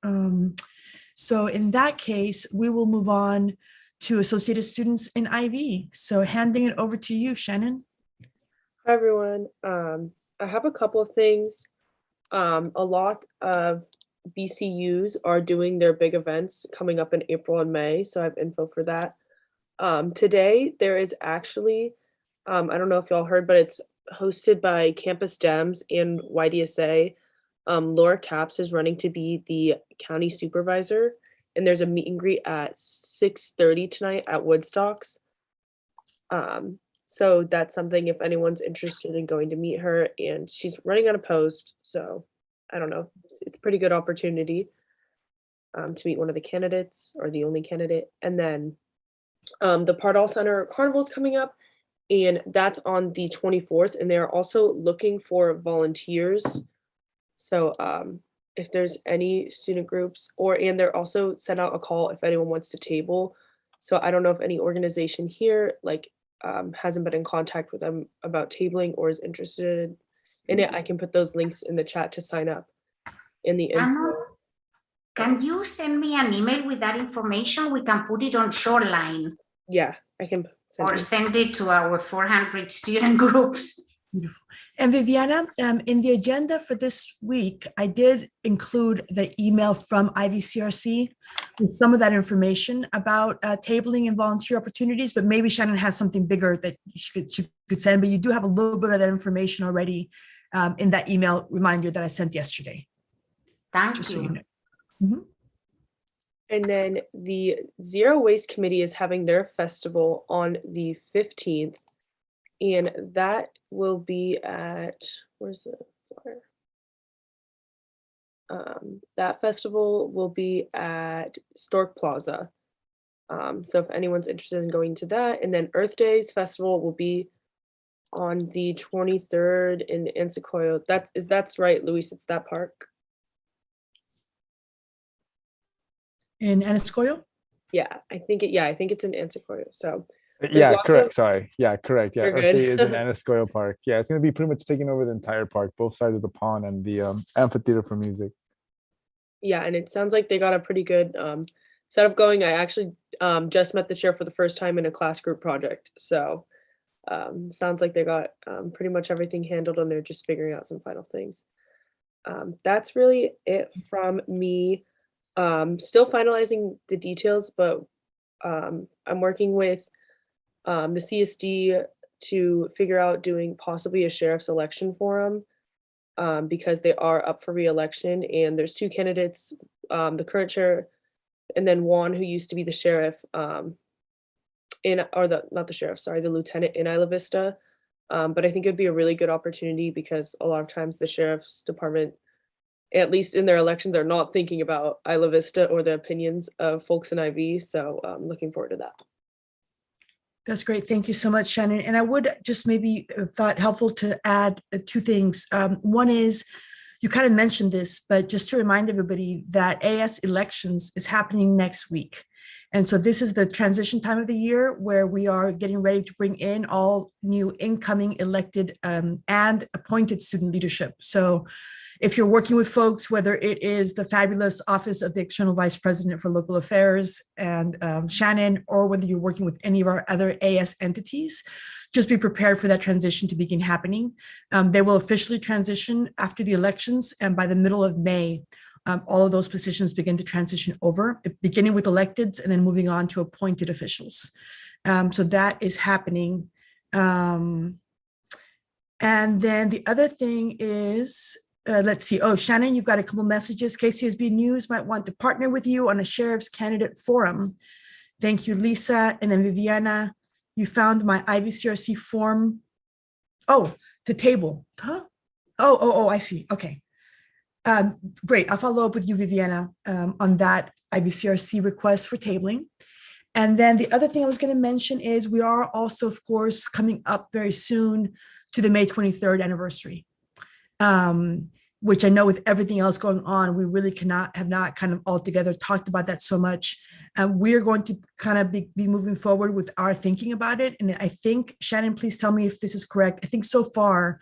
So in that case, we will move on to associated students in IV. So handing it over to you, Shannon. Hi, everyone. I have a couple of things. A lot of BCUs are doing their big events coming up in April and May, so I have info for that. Today, there is actually, I don't know if y'all heard, but it's hosted by Campus Dems and YDSA. Laura Capps is running to be the county supervisor, and there's a meet and greet at 6:30 tonight at Woodstocks. So that's something if anyone's interested in going to meet her, and she's running unopposed. So I don't know, it's a pretty good opportunity to meet one of the candidates or the only candidate. And then the Pardall Center Carnival is coming up, and that's on the 24th, and they're also looking for volunteers. So if there's any student groups and they're also sent out a call if anyone wants to table. So I don't know if any organization here like hasn't been in contact with them about tabling or is interested in it. I can put those links in the chat to sign up in the info. Can you send me an email with that information? We can put it on Shoreline. Yeah, I can send it to our 400 student groups. Beautiful. And Viviana, in the agenda for this week, I did include the email from IVCRC with some of that information about tabling and volunteer opportunities, but maybe Shannon has something bigger that she could send, but you do have a little bit of that information already in that email reminder that I sent yesterday. Thank you. So you know. Mm-hmm. And then the Zero Waste Committee is having their festival on the 15th. And that will be at, where's the flyer? That festival will be at Stork Plaza. So if anyone's interested in going to that, and then Earth Days Festival will be on the 23rd in Ansecoyo. That's right, Luis, it's that park. In Ansecoyo? Yeah, I think it's in Ansecoyo. So yeah, correct. Sorry. Yeah, correct. Yeah, You're Earth Day good. is in Anascoyo Park. Yeah, it's going to be pretty much taking over the entire park, both sides of the pond and the amphitheater for music. Yeah, and it sounds like they got a pretty good setup going. I actually just met the chair for the first time in a class group project. So sounds like they got pretty much everything handled and they're just figuring out some final things. That's really it from me. Still finalizing the details, but I'm working with the CSD to figure out doing possibly a sheriff's election forum because they are up for re-election, and there's two candidates, the current sheriff and then Juan, who used to be the sheriff the lieutenant in Isla Vista. But I think it'd be a really good opportunity because a lot of times the sheriff's department, at least in their elections, are not thinking about Isla Vista or the opinions of folks in IV. So I'm looking forward to that. That's great. Thank you so much, Shannon. And I would just maybe thought helpful to add two things. One is, you kind of mentioned this, but just to remind everybody that AS elections is happening next week. And so this is the transition time of the year where we are getting ready to bring in all new incoming elected and appointed student leadership. So if you're working with folks, whether it is the fabulous Office of the External Vice President for Local Affairs and Shannon, or whether you're working with any of our other AS entities, just be prepared for that transition to begin happening. They will officially transition after the elections, and by the middle of May, all of those positions begin to transition over, beginning with electeds and then moving on to appointed officials. So that is happening. And then the other thing is, let's see. Oh, Shannon, you've got a couple messages. KCSB News might want to partner with you on a sheriff's candidate forum. Thank you, Lisa. And then Viviana, you found my IVCRC form. Oh, the table. Huh? Oh, I see. Okay. Great. I'll follow up with you, Viviana, on that IVCRC request for tabling. And then the other thing I was going to mention is we are also, of course, coming up very soon to the May 23rd anniversary. Which I know with everything else going on, we really have not kind of altogether talked about that so much. We're going to kind of be moving forward with our thinking about it. And I think, Shannon, please tell me if this is correct. I think so far,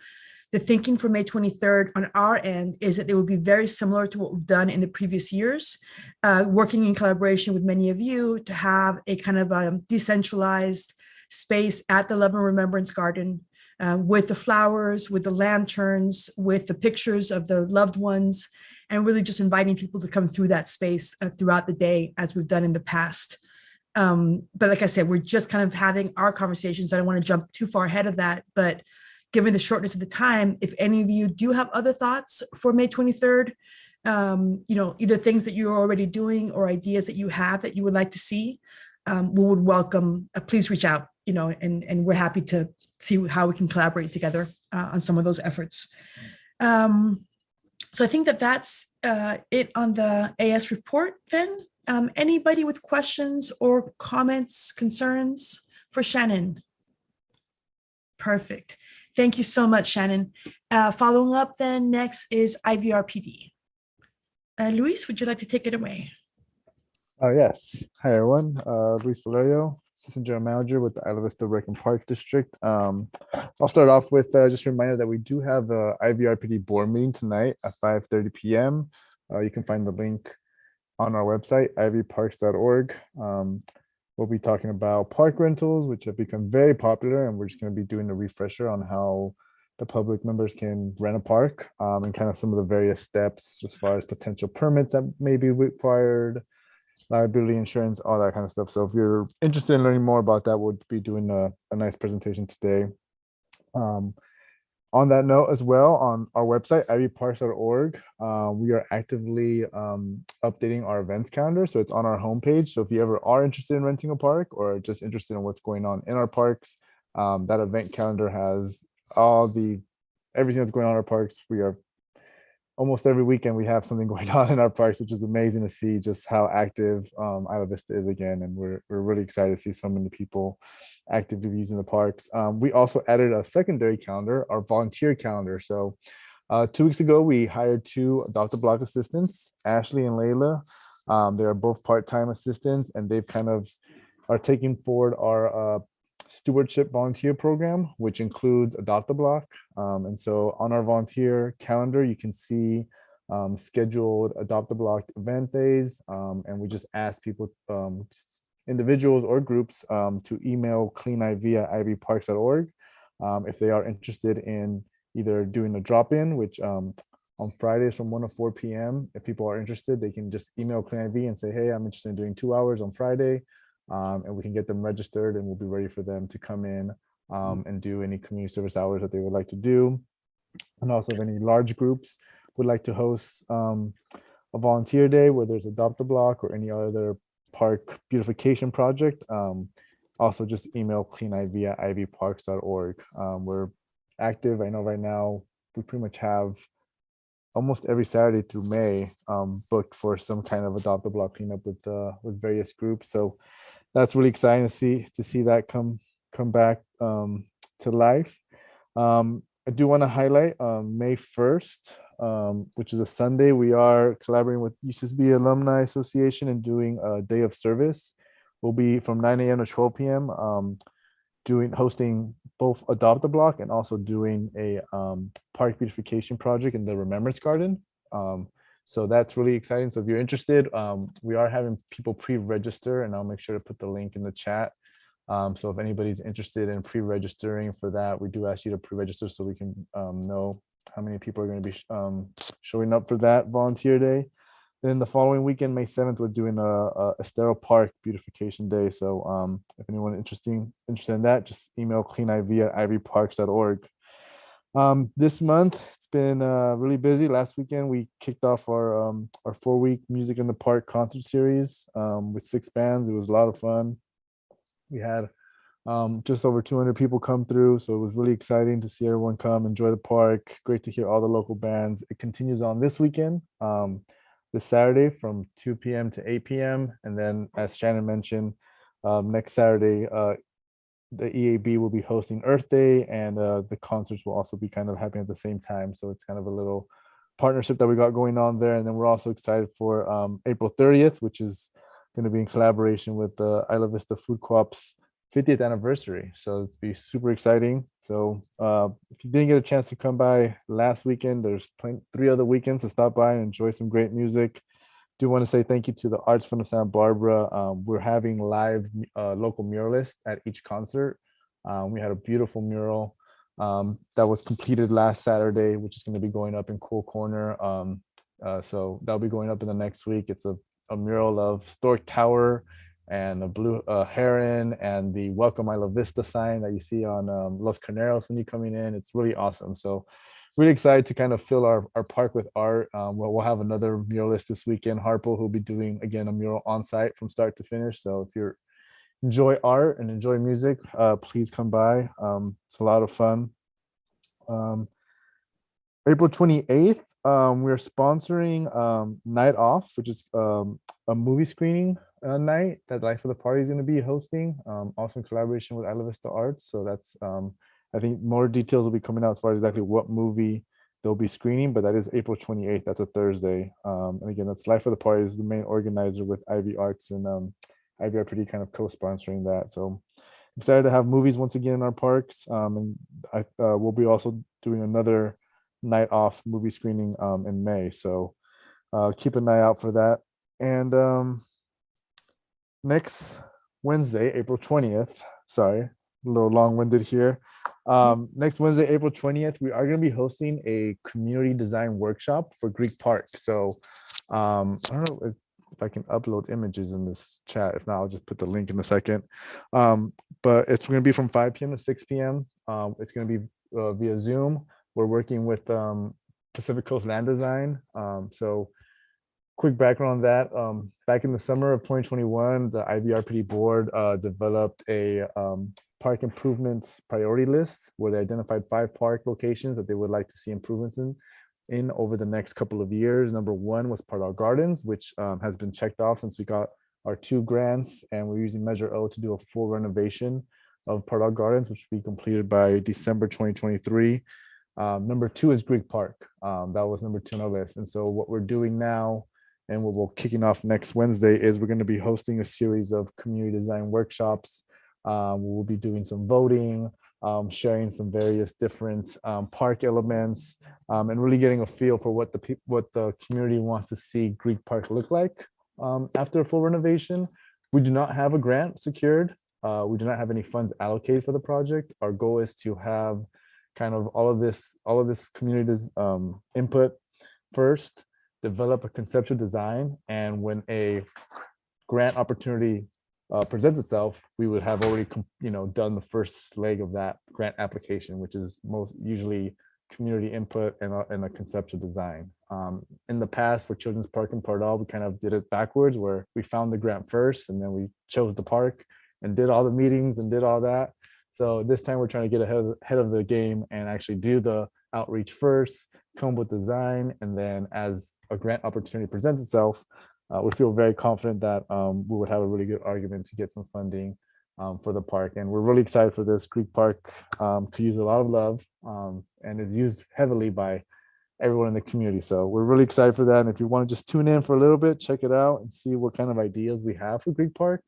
the thinking for May 23rd on our end is that it would be very similar to what we've done in the previous years, working in collaboration with many of you to have a kind of a decentralized space at the Love and Remembrance Garden, with the flowers, with the lanterns, with the pictures of the loved ones, and really just inviting people to come through that space throughout the day, as we've done in the past. But like I said, we're just kind of having our conversations. I don't want to jump too far ahead of that, but given the shortness of the time, if any of you do have other thoughts for May 23rd, either things that you're already doing or ideas that you have that you would like to see, we would welcome, please reach out, and we're happy to see how we can collaborate together on some of those efforts. So I think that's it on the AS report then. Anybody with questions or comments, concerns for Shannon? Perfect. Thank you so much, Shannon. Following up then, next is IVRPD. Luis, would you like to take it away? Yes. Hi, everyone. Luis Valerio, Assistant General Manager with the Isla Vista Rec and Park District. I'll start off with just a reminder that we do have a IVRPD board meeting tonight at 5:30 p.m. You can find the link on our website, ivparks.org. We'll be talking about park rentals, which have become very popular, and we're just going to be doing a refresher on how the public members can rent a park, and kind of some of the various steps as far as potential permits that may be required, liability insurance, all that kind of stuff. So if you're interested in learning more about that, we'll be doing a nice presentation today. On that note as well, on our website, ivparks.org, we are actively updating our events calendar. So it's on our homepage. So if you ever are interested in renting a park or just interested in what's going on in our parks, that event calendar has everything that's going on in our parks. We are almost every weekend we have something going on in our parks, which is amazing to see just how active Isla Vista is again. And we're really excited to see so many people actively using the parks. We also added a secondary calendar, our volunteer calendar. So 2 weeks ago, we hired 2 adopt-a-block assistants, Ashley and Layla. They are both part-time assistants, and they've kind of are taking forward our stewardship volunteer program, which includes adopt-a-block. And so on our volunteer calendar, you can see scheduled adopt-a-block event days. And we just ask people, individuals or groups, to email cleaniv@ivparks.org if they are interested in either doing a drop-in, which on Fridays from 1 to 4 p.m. If people are interested, they can just email CleanIV and say, hey, I'm interested in doing 2 hours on Friday. And we can get them registered, and we'll be ready for them to come in and do any community service hours that they would like to do. And also if any large groups would like to host a volunteer day, where there's adopt-a-block or any other park beautification project, also just email cleaniv@ivparks.org. We're active. I know right now we pretty much have almost every Saturday through May booked for some kind of adopt-a-block cleanup with various groups. So that's really exciting to see that come come back to life. I do want to highlight May 1st, which is a Sunday. We are collaborating with UCSB Alumni Association and doing a day of service. We'll be from 9 a.m. to 12 p.m. Hosting both Adopt a Block and also doing a park beautification project in the Remembrance Garden. So that's really exciting. So if you're interested, we are having people pre-register, and I'll make sure to put the link in the chat. So if anybody's interested in pre-registering for that, we do ask you to pre-register so we can know how many people are going to be showing up for that volunteer day. Then the following weekend, May 7th, we're doing a Estero Park Beautification Day. So if anyone interested in that, just email cleaniv@ivyparks.org. This month, it's been really busy. Last weekend, we kicked off our 4-week Music in the Park concert series with 6 bands. It was a lot of fun. We had just over 200 people come through, so it was really exciting to see everyone come enjoy the park. Great to hear all the local bands. It continues on this weekend, this Saturday from 2 p.m. to 8 p.m. And then, as Shannon mentioned, next Saturday, the EAB will be hosting Earth Day, and the concerts will also be kind of happening at the same time. So it's kind of a little partnership that we got going on there. And then we're also excited for April 30th, which is going to be in collaboration with the Isla Vista Food Co-op's 50th anniversary. So it'll be super exciting. So if you didn't get a chance to come by last weekend, there's 3 other weekends to stop by and enjoy some great music. Do want to say thank you to the Arts Fund of Santa Barbara. We're having live local muralists at each concert. We had a beautiful mural that was completed last Saturday, which is going to be going up in Cool Corner. So that'll be going up in the next week. It's a mural of Stork Tower and a blue heron and the Welcome Isla Vista sign that you see on Los Carneros when you're coming in. It's really awesome. So really excited to kind of fill our park with art. We'll have another muralist this weekend, Harpo, who'll be doing, again, a mural on site from start to finish. So if you enjoy art and enjoy music, please come by. It's a lot of fun. April 28th, we're sponsoring Night Off, which is a movie screening night that Life of the Party is going to be hosting, also in collaboration with Isla Vista Arts. So that's, I think more details will be coming out as far as exactly what movie they'll be screening, but that is April 28th. That's a Thursday. And again, that's Life of the Party is the main organizer with Ivy Arts, and Ivy are pretty kind of co-sponsoring that. So excited to have movies once again in our parks. And we'll be also doing another Night Off movie screening in May. So keep an eye out for that. And next Wednesday, April 20th, sorry, a little long-winded here. Next Wednesday, April 20th, we are going to be hosting a community design workshop for Greek Park. So I don't know if I can upload images in this chat. If not, I'll just put the link in a second. But it's going to be from 5 p.m. to 6 p.m. It's going to be via Zoom. We're working with Pacific Coast Land Design. So quick background on that. Back in the summer of 2021, the IVRPD board developed a park improvement priority list where they identified 5 park locations that they would like to see improvements in over the next couple of years. Number 1 was Pardal Gardens, which has been checked off since we got our 2 grants, and we're using Measure O to do a full renovation of Pardal Gardens, which will be completed by December 2023. Number 2 is Greek Park. That was number 2 on our list. And so what we're doing now, and what we're kicking off next Wednesday, is we're going to be hosting a series of community design workshops. We'll be doing some voting, sharing some various different park elements, and really getting a feel for what the community wants to see Greek Park look like after a full renovation. We do not have a grant secured. We do not have any funds allocated for the project. Our goal is to have kind of all of this community's input first, develop a conceptual design, and when a grant opportunity presents itself, we would have already done the first leg of that grant application, which is most usually community input and a conceptual design. In the past, for Children's Park in Pardal, we kind of did it backwards, where we found the grant first and then we chose the park and did all the meetings and did all that. So this time we're trying to get ahead of the game and actually do the outreach first, come up with design, and then as a grant opportunity presents itself, we feel very confident that we would have a really good argument to get some funding for the park. And we're really excited for this. Creek Park could use a lot of love and is used heavily by everyone in the community. So we're really excited for that. And if you want to just tune in for a little bit, check it out and see what kind of ideas we have for Creek Park.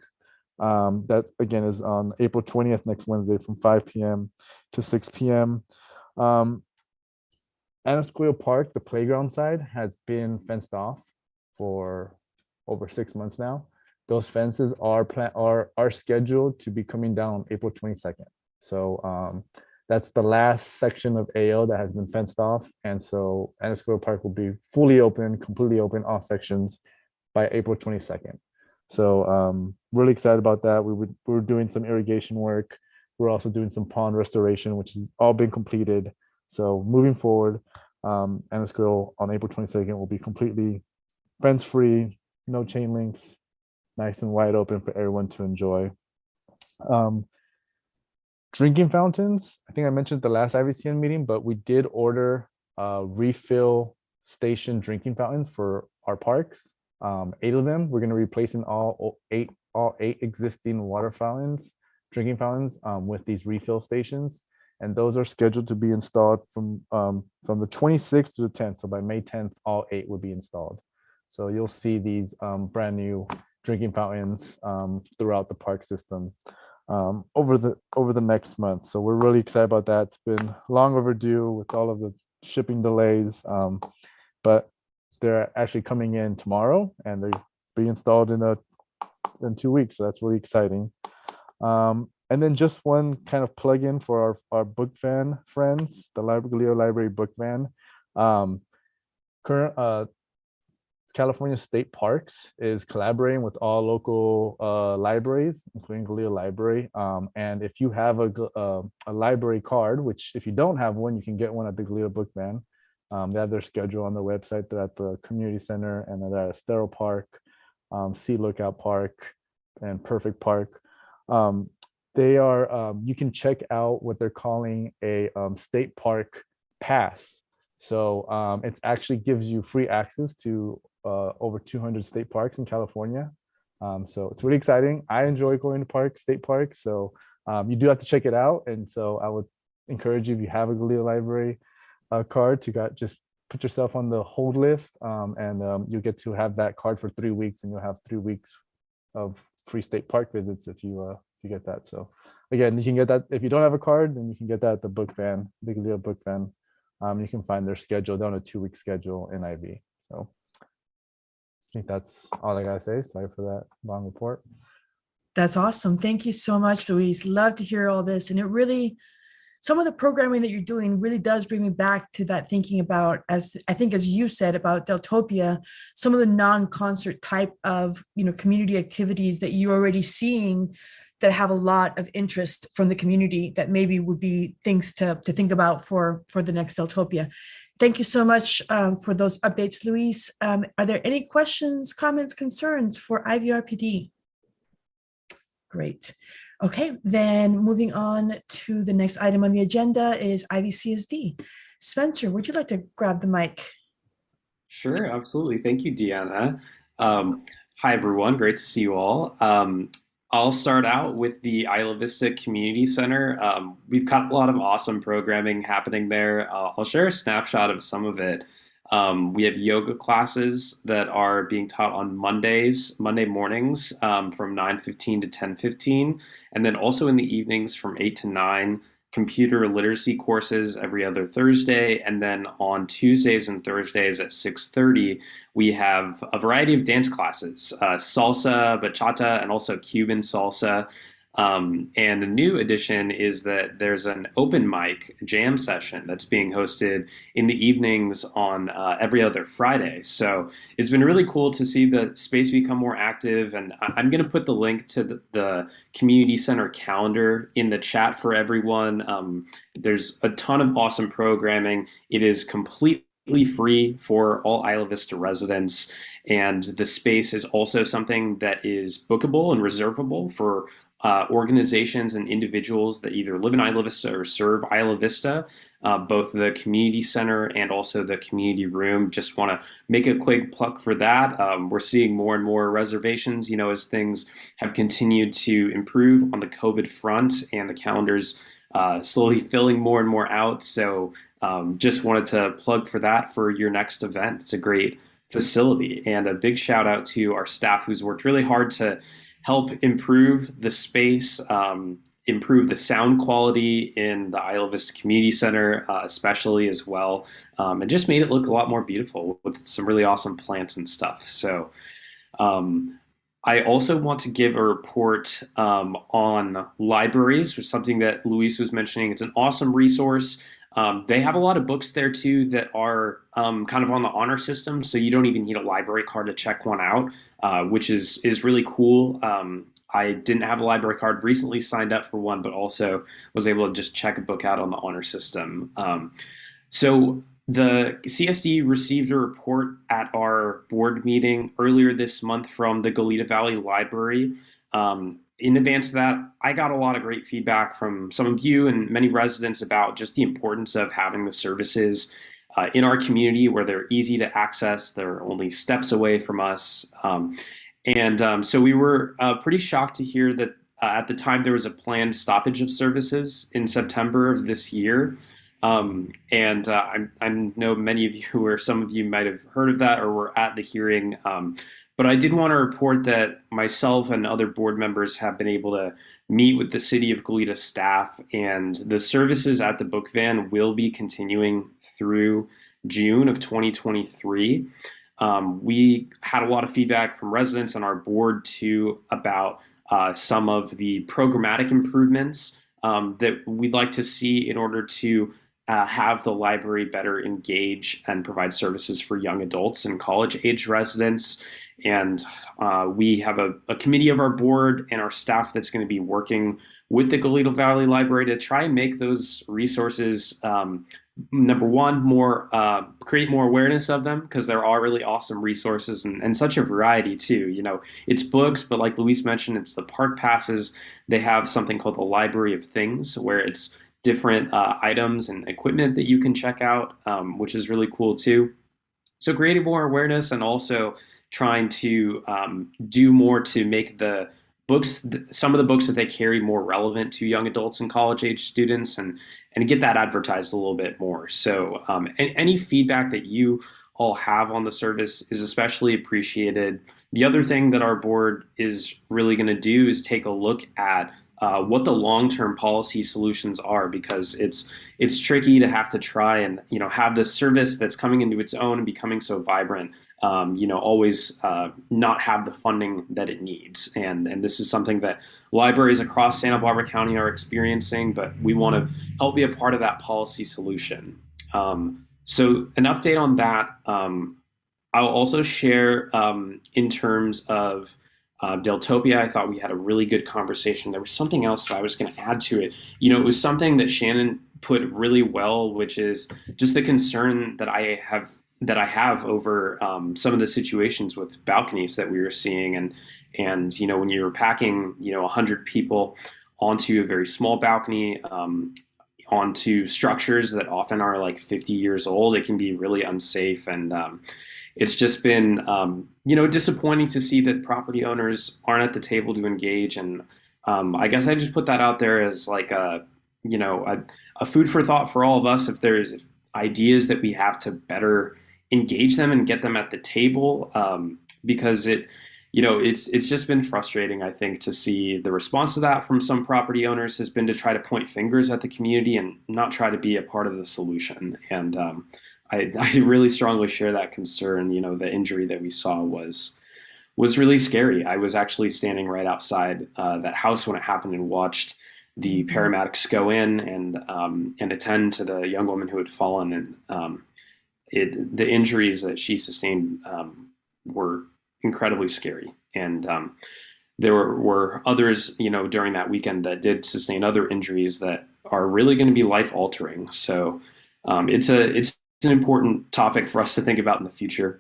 That again is on April 20th, next Wednesday from 5 p.m. to 6 p.m. Anasquio Park, the playground side, has been fenced off for over 6 months now. Those fences are scheduled to be coming down April 22nd. So that's the last section of AO that has been fenced off. And so Anasquio Park will be fully open, completely open, all sections by April 22nd. So really excited about that. We're doing some irrigation work. We're also doing some pond restoration, which has all been completed. So moving forward, Anasquio on April 22nd will be completely fence-free, no chain links, nice and wide open for everyone to enjoy. Drinking fountains, I think I mentioned the last Ivcn meeting, but we did order refill station drinking fountains for our parks. 8 of them. We're going to replace in all eight existing water fountains, drinking fountains, with these refill stations. And those are scheduled to be installed from the 26th to the 10th. So by May 10th, all 8 will be installed. So you'll see these brand new drinking fountains throughout the park system over the next month. So we're really excited about that. It's been long overdue with all of the shipping delays, but they're actually coming in tomorrow and they'll be installed in 2 weeks. So that's really exciting. And then just one kind of plug-in for our book van friends, the Galileo Library book van. California State Parks is collaborating with all local libraries, including Galileo Library. And if you have a library card, which if you don't have one, you can get one at the Galileo book van. They have their schedule on their website. They're at the community center and they're at Estero Park, Sea Lookout Park, and Perfect Park. You can check out what they're calling a state park pass. So it actually gives you free access to over 200 state parks in California. So it's really exciting. I enjoy going to state parks. So you do have to check it out. And so I would encourage you, if you have a Galileo Library card, to just put yourself on the hold list, and you get to have that card for 3 weeks, and you'll have 3 weeks of free state park visits if you get that. So again, you can get that if you don't have a card, then you can get that at the book van, the Galileo book van. You can find their schedule. They're on a 2-week schedule in IV. So I think that's all I gotta say. Sorry for that long report. That's awesome. Thank you so much, Luis. Love to hear all this. And it really, some of the programming that you're doing really does bring me back to that thinking about, as I think, as you said about Deltopia, some of the non-concert type of, community activities that you're already seeing that have a lot of interest from the community that maybe would be things to think about for the next Deltopia. Thank you so much for those updates, Luis. Are there any questions, comments, concerns for IVRPD? Great. Okay, then moving on to the next item on the agenda is IVCSD. Spencer, would you like to grab the mic? Sure, absolutely. Thank you, Deanna. Hi, everyone. Great to see you all. I'll start out with the Isla Vista Community Center. We've got a lot of awesome programming happening there. I'll share a snapshot of some of it. We have yoga classes that are being taught on Monday mornings from 9:15 to 10:15, and then also in the evenings from 8 to 9, computer literacy courses every other Thursday, and then on Tuesdays and Thursdays at 6:30, we have a variety of dance classes, salsa, bachata, and also Cuban salsa. And a new addition is that there's an open mic jam session that's being hosted in the evenings on every other Friday. So it's been really cool to see the space become more active. And I'm going to put the link to the community center calendar in the chat for everyone. There's a ton of awesome programming. It is completely free for all Isla Vista residents, and the space is also something that is bookable and reservable for organizations and individuals that either live in Isla Vista or serve Isla Vista, both the community center and also the community room. Just want to make a quick plug for that. We're seeing more and more reservations, as things have continued to improve on the COVID front, and the calendars slowly filling more and more out. So just wanted to plug for that for your next event. It's a great facility, and a big shout out to our staff who's worked really hard to help improve the space, improve the sound quality in the Isla Vista Community Center, especially as well, and just made it look a lot more beautiful with some really awesome plants and stuff. So I also want to give a report on libraries, which is something that Luis was mentioning. It's an awesome resource. They have a lot of books there too that are kind of on the honor system, so you don't even need a library card to check one out, which is really cool. I didn't have a library card, recently signed up for one, but also was able to just check a book out on the honor system. So the CSD received a report at our board meeting earlier this month from the Goleta Valley Library. In advance of that, I got a lot of great feedback from some of you and many residents about just the importance of having the services in our community where they're easy to access. They're only steps away from us. So we were pretty shocked to hear that at the time there was a planned stoppage of services in September of this year. I know many of you, or some of you might have heard of that or were at the hearing. But I did want to report that myself and other board members have been able to meet with the City of Goleta staff, and the services at the book van will be continuing through June of 2023. We had a lot of feedback from residents on our board too about some of the programmatic improvements that we'd like to see in order to have the library better engage and provide services for young adults and college-age residents. And we have a committee of our board and our staff that's going to be working with the Goleta Valley Library to try and make those resources, number one, create more awareness of them, because there are really awesome resources and such a variety too. It's books, but like Luis mentioned, it's the park passes. They have something called the Library of Things, where it's different items and equipment that you can check out, which is really cool too. So creating more awareness and also trying to do more to make the books, some of the books that they carry, more relevant to young adults and college age students, and get that advertised a little bit more. So any feedback that you all have on the service is especially appreciated. The other thing that our board is really going to do is take a look at what the long-term policy solutions are, because it's tricky to have to try and have this service that's coming into its own and becoming so vibrant, always not have the funding that it needs. And this is something that libraries across Santa Barbara County are experiencing, but we want to help be a part of that policy solution. So an update on that. I'll also share in terms of Deltopia. I thought we had a really good conversation. There was something else I was going to add to it. It was something that Shannon put really well, which is just the concern that I have over some of the situations with balconies that we were seeing. And when you're packing 100 people onto a very small balcony, onto structures that often are like 50 years old, it can be really unsafe. And it's just been disappointing to see that property owners aren't at the table to engage. And I guess I just put that out there as like a food for thought for all of us. If there's ideas that we have to better engage them and get them at the table, because it's just been frustrating, I think, to see the response to that from some property owners has been to try to point fingers at the community and not try to be a part of the solution. And I really strongly share that concern. The injury that we saw was really scary. I was actually standing right outside that house when it happened and watched the paramedics go in and attend to the young woman who had fallen. And the injuries that she sustained were incredibly scary. And there were others, during that weekend that did sustain other injuries that are really going to be life altering. So it's an important topic for us to think about in the future.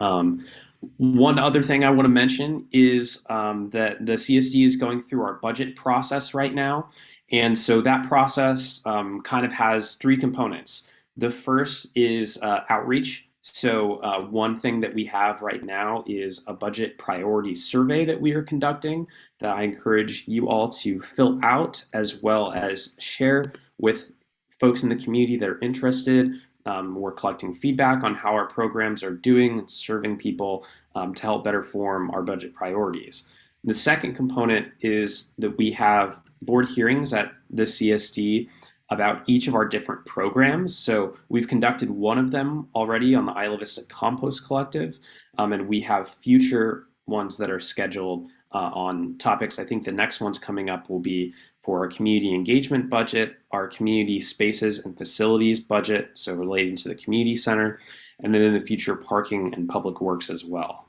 One other thing I want to mention is that the CSD is going through our budget process right now. And so that process kind of has three components. The first is outreach. So one thing that we have right now is a budget priority survey that we are conducting that I encourage you all to fill out as well as share with folks in the community that are interested. We're collecting feedback on how our programs are doing and serving people to help better form our budget priorities. The second component is that we have board hearings at the CSD about each of our different programs. So we've conducted one of them already on the Isla Vista Compost Collective, and we have future ones that are scheduled on topics. I think the next one's coming up will be for our community engagement budget, our community spaces and facilities budget, so relating to the community center, and then in the future, parking and public works as well.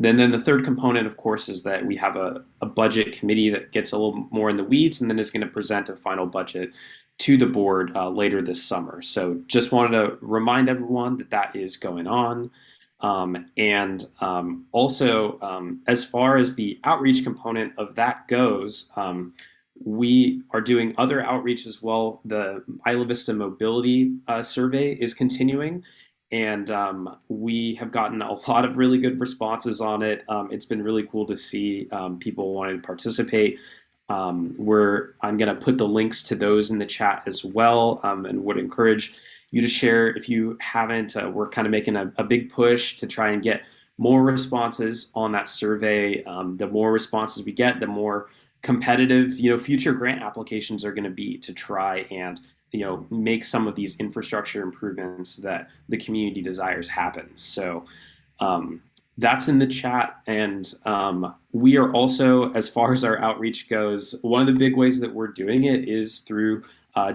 Then the third component, of course, is that we have a budget committee that gets a little more in the weeds and then is going to present a final budget to the board later this summer. So just wanted to remind everyone that that is going on. Also, as far as the outreach component of that goes, we are doing other outreach as well. The Isla Vista Mobility Survey is continuing, and we have gotten a lot of really good responses on it. It's been really cool to see people wanting to participate. I'm going to put the links to those in the chat as well, and would encourage you to share if you haven't. We're kind of making a big push to try and get more responses on that survey. The more responses we get, the more competitive, future grant applications are going to be to try and, make some of these infrastructure improvements that the community desires happen. So that's in the chat. And we are also, as far as our outreach goes, one of the big ways that we're doing it is through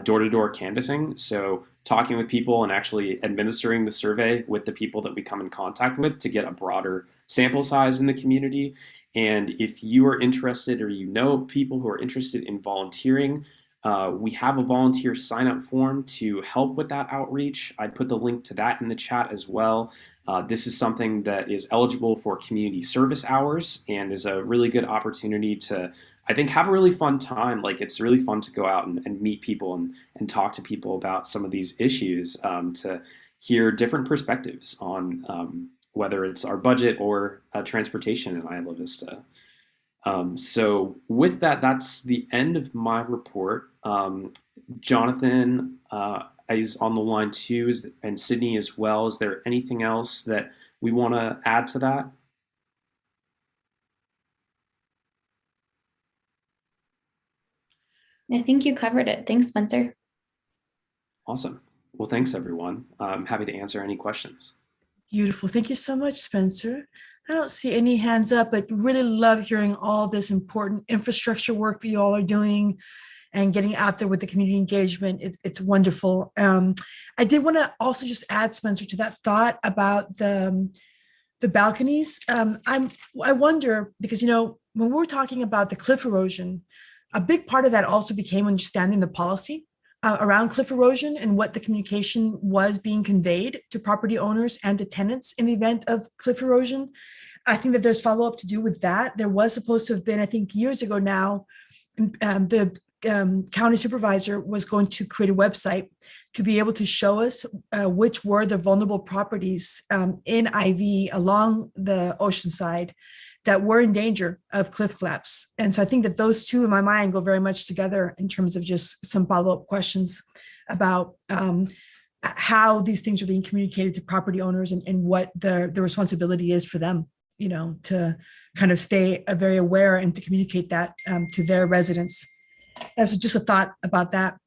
door-to-door canvassing. So talking with people and actually administering the survey with the people that we come in contact with to get a broader sample size in the community. And if you are interested or people who are interested in volunteering, we have a volunteer sign-up form to help with that outreach. I put the link to that in the chat as well. This is something that is eligible for community service hours and is a really good opportunity to, I think, have a really fun time. Like, it's really fun to go out and meet people and talk to people about some of these issues, to hear different perspectives on whether it's our budget or transportation in Isla Vista. So with that, that's the end of my report. Jonathan is on the line too, and Sydney as well. Is there anything else that we want to add to that? I think you covered it. Thanks, Spencer. Awesome. Well, thanks, everyone. I'm happy to answer any questions. Beautiful. Thank you so much, Spencer. I don't see any hands up, but really love hearing all this important infrastructure work that you all are doing and getting out there with the community engagement. It's wonderful. I did want to also just add, Spencer, to that thought about the balconies. I wonder, because, when we were talking about the cliff erosion, a big part of that also became understanding the policy around cliff erosion and what the communication was being conveyed to property owners and to tenants in the event of cliff erosion. I think that there's follow-up to do with that. There was supposed to have been, I think years ago now, the county supervisor was going to create a website to be able to show us which were the vulnerable properties in IV along the ocean side that were in danger of cliff collapse. And so I think that those two in my mind go very much together in terms of just some follow-up questions about how these things are being communicated to property owners and what the responsibility is for them, to kind of stay very aware and to communicate that to their residents. So just a thought about that.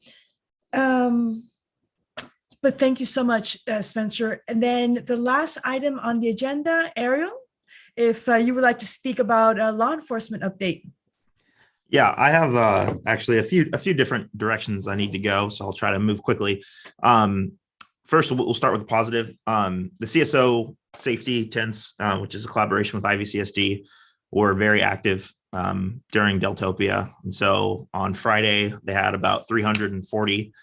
But thank you so much, Spencer. And then the last item on the agenda, Ariel, if you would like to speak about a law enforcement update. Yeah, I have actually a few different directions I need to go, so I'll try to move quickly. First, we'll start with the positive. The CSO safety tents, which is a collaboration with IVCSD, were very active during Deltopia. And so on Friday, they had about 340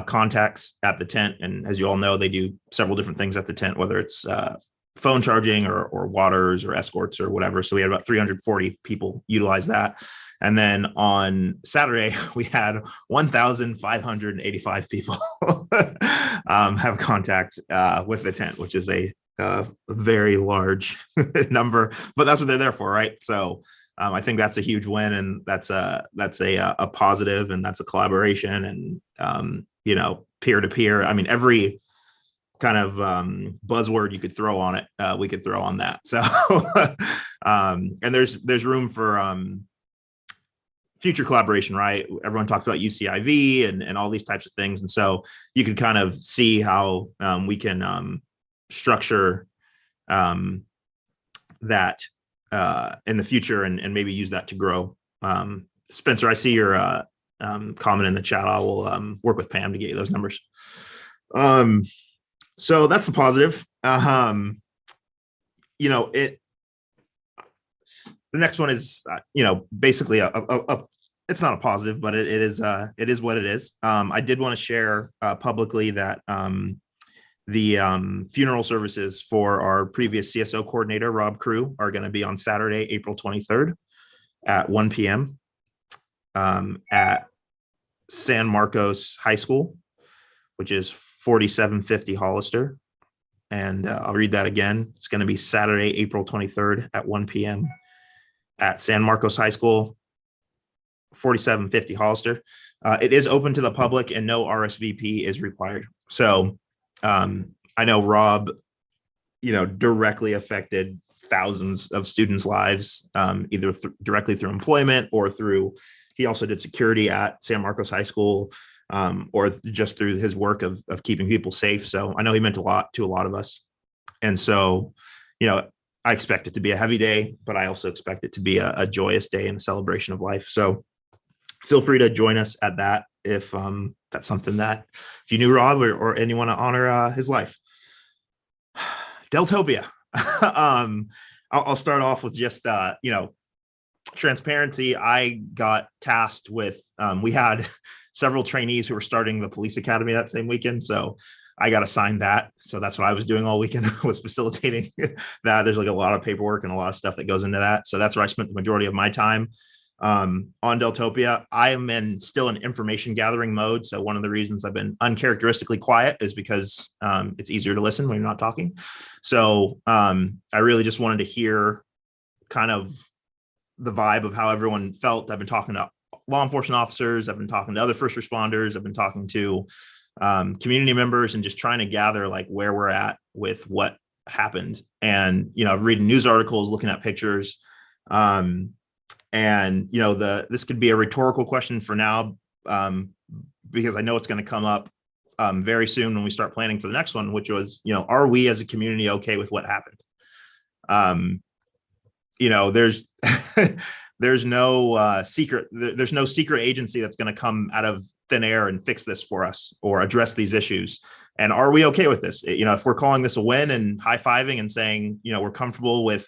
contacts at the tent. And as you all know, they do several different things at the tent, whether it's phone charging or waters or escorts or whatever. So we had about 340 people utilize that. And then on Saturday, we had 1,585 people have contact with the tent, which is a very large number, but that's what they're there for, right? So I think that's a huge win, and that's a positive, and that's a collaboration, and peer to peer. I mean, every kind of buzzword you could throw on it, we could throw on that. So and there's room for future collaboration, right? Everyone talks about UCIV and all these types of things, and so you could kind of see how we can structure that in the future, and maybe use that to grow. Spencer, I see your comment in the chat. I will work with Pam to get you those numbers. So that's the positive. The next one is, basically it's not a positive, but it is what it is. I did want to share publicly that the funeral services for our previous CSO coordinator, Rob Crew, are going to be on Saturday, April 23rd at 1 p.m. At San Marcos High School, which is 4750 Hollister. And I'll read that again. It's going to be Saturday, April 23rd at 1 p.m. at San Marcos High School, 4750 Hollister. It is open to the public and no RSVP is required. So I know Rob, directly affected thousands of students' lives, either directly through employment or through, he also did security at San Marcos High School, or just through his work of keeping people safe. So I know he meant a lot to a lot of us. And so, I expect it to be a heavy day, but I also expect it to be a joyous day and a celebration of life. So feel free to join us at that if that's something that, if you knew Rob or anyone to honor his life. Deltopia. I'll start off with just, transparency. I got tasked with, we had several trainees who were starting the police academy that same weekend. So I got assigned that. So that's what I was doing all weekend, was facilitating that. There's like a lot of paperwork and a lot of stuff that goes into that. So that's where I spent the majority of my time on Deltopia. I am still in information gathering mode. So one of the reasons I've been uncharacteristically quiet is because it's easier to listen when you're not talking. So I really just wanted to hear kind of the vibe of how everyone felt. I've been talking to law enforcement officers. I've been talking to other first responders. I've been talking to community members, and just trying to gather like where we're at with what happened. And, reading news articles, looking at pictures. And, this could be a rhetorical question for now, because I know it's going to come up very soon when we start planning for the next one, which was, are we as a community okay with what happened? There's no secret agency that's going to come out of thin air and fix this for us or address these issues. And are we okay with this? If we're calling this a win and high-fiving and saying, we're comfortable with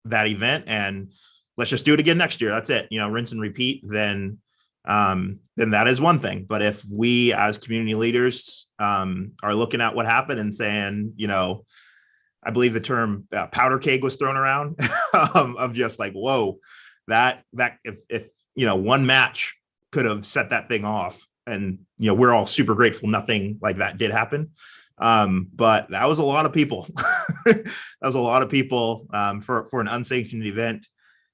that event and let's just do it again next year, that's it, rinse and repeat, then that is one thing. But if we as community leaders are looking at what happened and saying, I believe the term powder keg was thrown around of just like, whoa, that if one match could have set that thing off. And, we're all super grateful nothing like that did happen. But that was a lot of people. That was a lot of people for an unsanctioned event.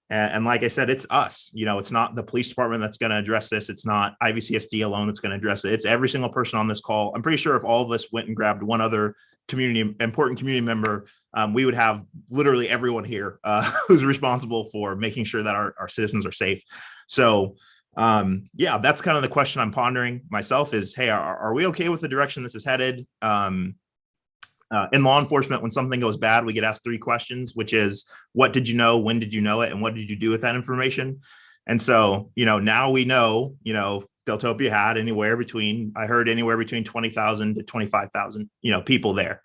And like I said, it's us. It's not the police department that's going to address this. It's not IVCSD alone that's going to address it. It's every single person on this call. I'm pretty sure if all of us went and grabbed one other important community member, we would have literally everyone here who's responsible for making sure that our citizens are safe. So that's kind of the question I'm pondering myself is, hey, are we okay with the direction this is headed? In law enforcement, when something goes bad, we get asked 3 questions, which is, what did you know? When did you know it? And what did you do with that information? And so, now we know, Deltopia had anywhere between 20,000 to 25,000, people there.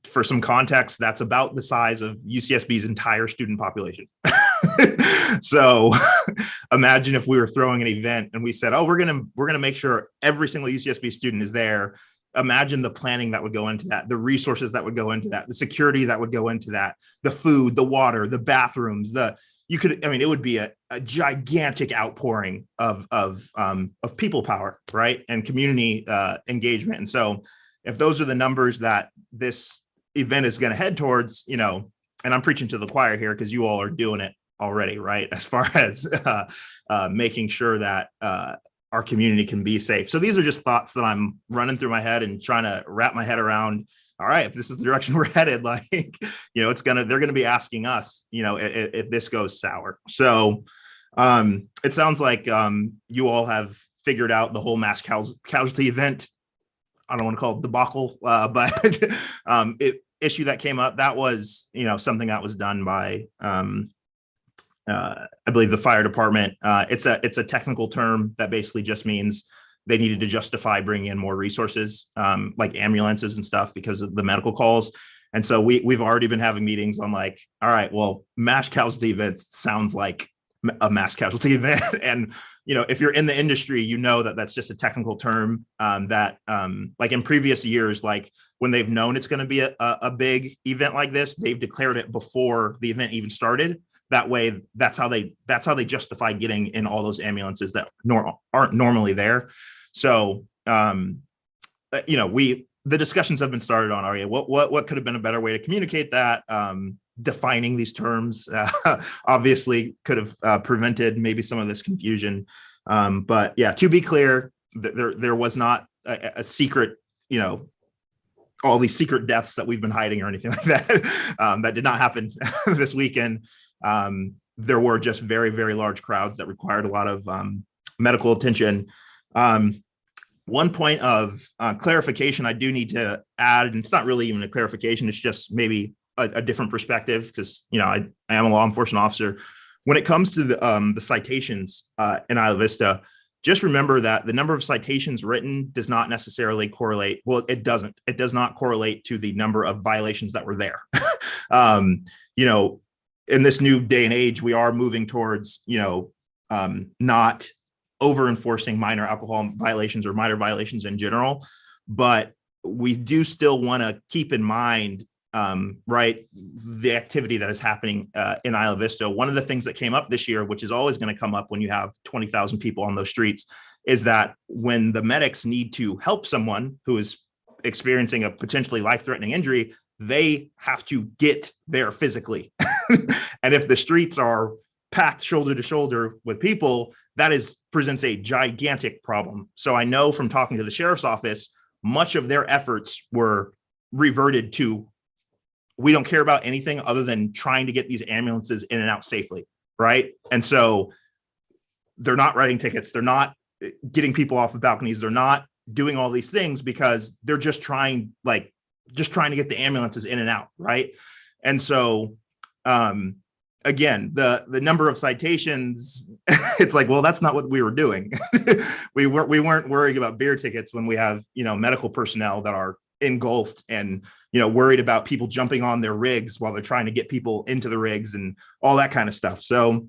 For some context, that's about the size of UCSB's entire student population. So imagine if we were throwing an event and we said, oh, we're going to make sure every single UCSB student is there. imagine the planning that would go into that, the resources that would go into that, the security that would go into that, the food, the water, the bathrooms, it would be a gigantic outpouring of people power, right? And community engagement. And so if those are the numbers that this event is going to head towards, and I'm preaching to the choir here because you all are doing it already, right? As far as making sure that our community can be safe. So these are just thoughts that I'm running through my head and trying to wrap my head around. All right, if this is the direction we're headed, they're going to be asking us, if this goes sour. So it sounds like you all have figured out the whole mass casualty event. I don't want to call it debacle, but issue that came up, that was, something that was done by, I believe the fire department. It's a technical term that basically just means they needed to justify bringing in more resources, like ambulances and stuff because of the medical calls. And so we've already been having meetings on all right, well, mass casualty events sounds like a mass casualty event. And, if you're in the industry, that that's just a technical term that like in previous years, like when they've known it's going to be a big event like this, they've declared it before the event even started. That way, that's how they justify getting in all those ambulances that aren't normally there. So, the discussions have been started on, what could have been a better way to communicate that? Defining these terms obviously could have prevented maybe some of this confusion. But yeah, to be clear, there was not a secret, all these secret deaths that we've been hiding or anything like that. That did not happen this weekend. There were just very, very large crowds that required a lot of medical attention. One point of clarification I do need to add, and it's not really even a clarification, it's just maybe a different perspective because, I am a law enforcement officer. When it comes to the citations in Isla Vista, just remember that the number of citations written does not necessarily correlate. Well, it doesn't. It does not correlate to the number of violations that were there. In this new day and age, we are moving towards, not over enforcing minor alcohol violations or minor violations in general, but we do still want to keep in mind, right, the activity that is happening in Isla Vista. One of the things that came up this year, which is always going to come up when you have 20,000 people on those streets, is that when the medics need to help someone who is experiencing a potentially life-threatening injury, they have to get there physically. And if the streets are packed shoulder to shoulder with people, that presents a gigantic problem. So I know from talking to the sheriff's office, much of their efforts were reverted to, we don't care about anything other than trying to get these ambulances in and out safely, right? And so they're not writing tickets, they're not getting people off the balconies, they're not doing all these things because they're just trying to get the ambulances in and out, right? And so again, the number of citations, it's like, well, that's not what we were doing. we weren't worrying about beer tickets when we have, medical personnel that are engulfed and, worried about people jumping on their rigs while they're trying to get people into the rigs and all that kind of stuff. So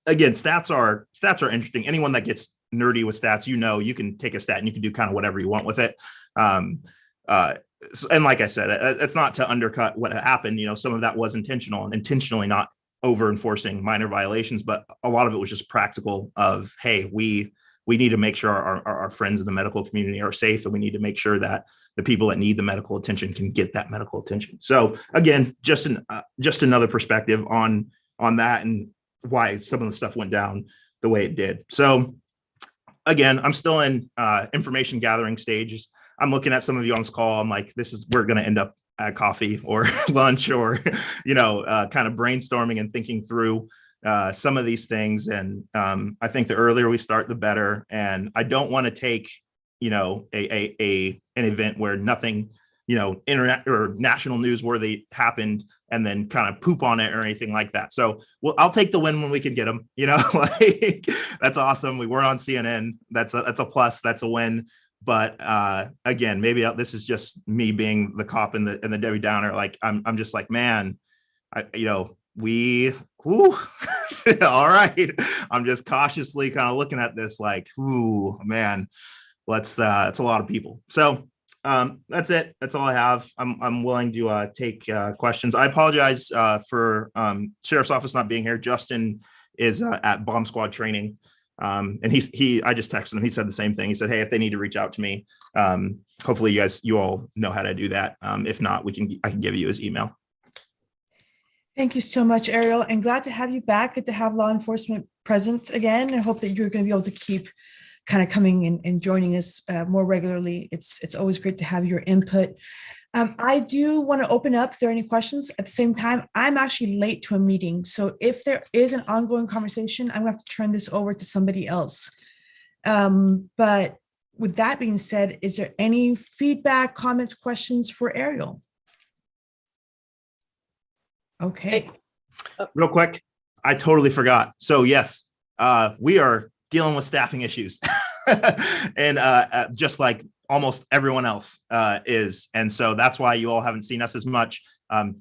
again, stats are interesting. Anyone that gets nerdy with stats, you can take a stat and you can do kind of whatever you want with it. And like I said, it's not to undercut what happened. Some of that was intentional and intentionally not over enforcing minor violations, but a lot of it was just practical of, hey, we need to make sure our friends in the medical community are safe, and we need to make sure that the people that need the medical attention can get that medical attention. So again, just another perspective on that and why some of the stuff went down the way it did. So again, I'm still in information gathering stages. I'm looking at some of you on this call. I'm like, we're going to end up at coffee or lunch or, kind of brainstorming and thinking through some of these things. And I think the earlier we start, the better. And I don't want to take, an event where nothing, internet or national newsworthy happened and then kind of poop on it or anything like that. So, I'll take the win when we can get them, that's awesome. We were on CNN. That's a plus. That's a win. But again, maybe this is just me being the cop and the Debbie Downer. Like I'm just like, man, all right. I'm just cautiously kind of looking at this like, ooh, man, it's a lot of people. So That's it. That's all I have. I'm willing to take questions. I apologize for Sheriff's Office not being here. Justin is at Bomb Squad training. And I just texted him. He said the same thing. He said, hey, if they need to reach out to me, hopefully you all know how to do that. If not, I can give you his email. Thank you so much, Ariel, and glad to have you back. Good to have law enforcement present again. I hope that you're going to be able to keep kind of coming in and joining us more regularly. It's always great to have your input. I do want to open up if there are any questions. At the same time, I'm actually late to a meeting. So if there is an ongoing conversation, I'm going to have to turn this over to somebody else. But with that being said, is there any feedback, comments, questions for Ariel? Okay. Real quick, I totally forgot. So yes, we are dealing with staffing issues and just like almost everyone else is. And so that's why you all haven't seen us as much.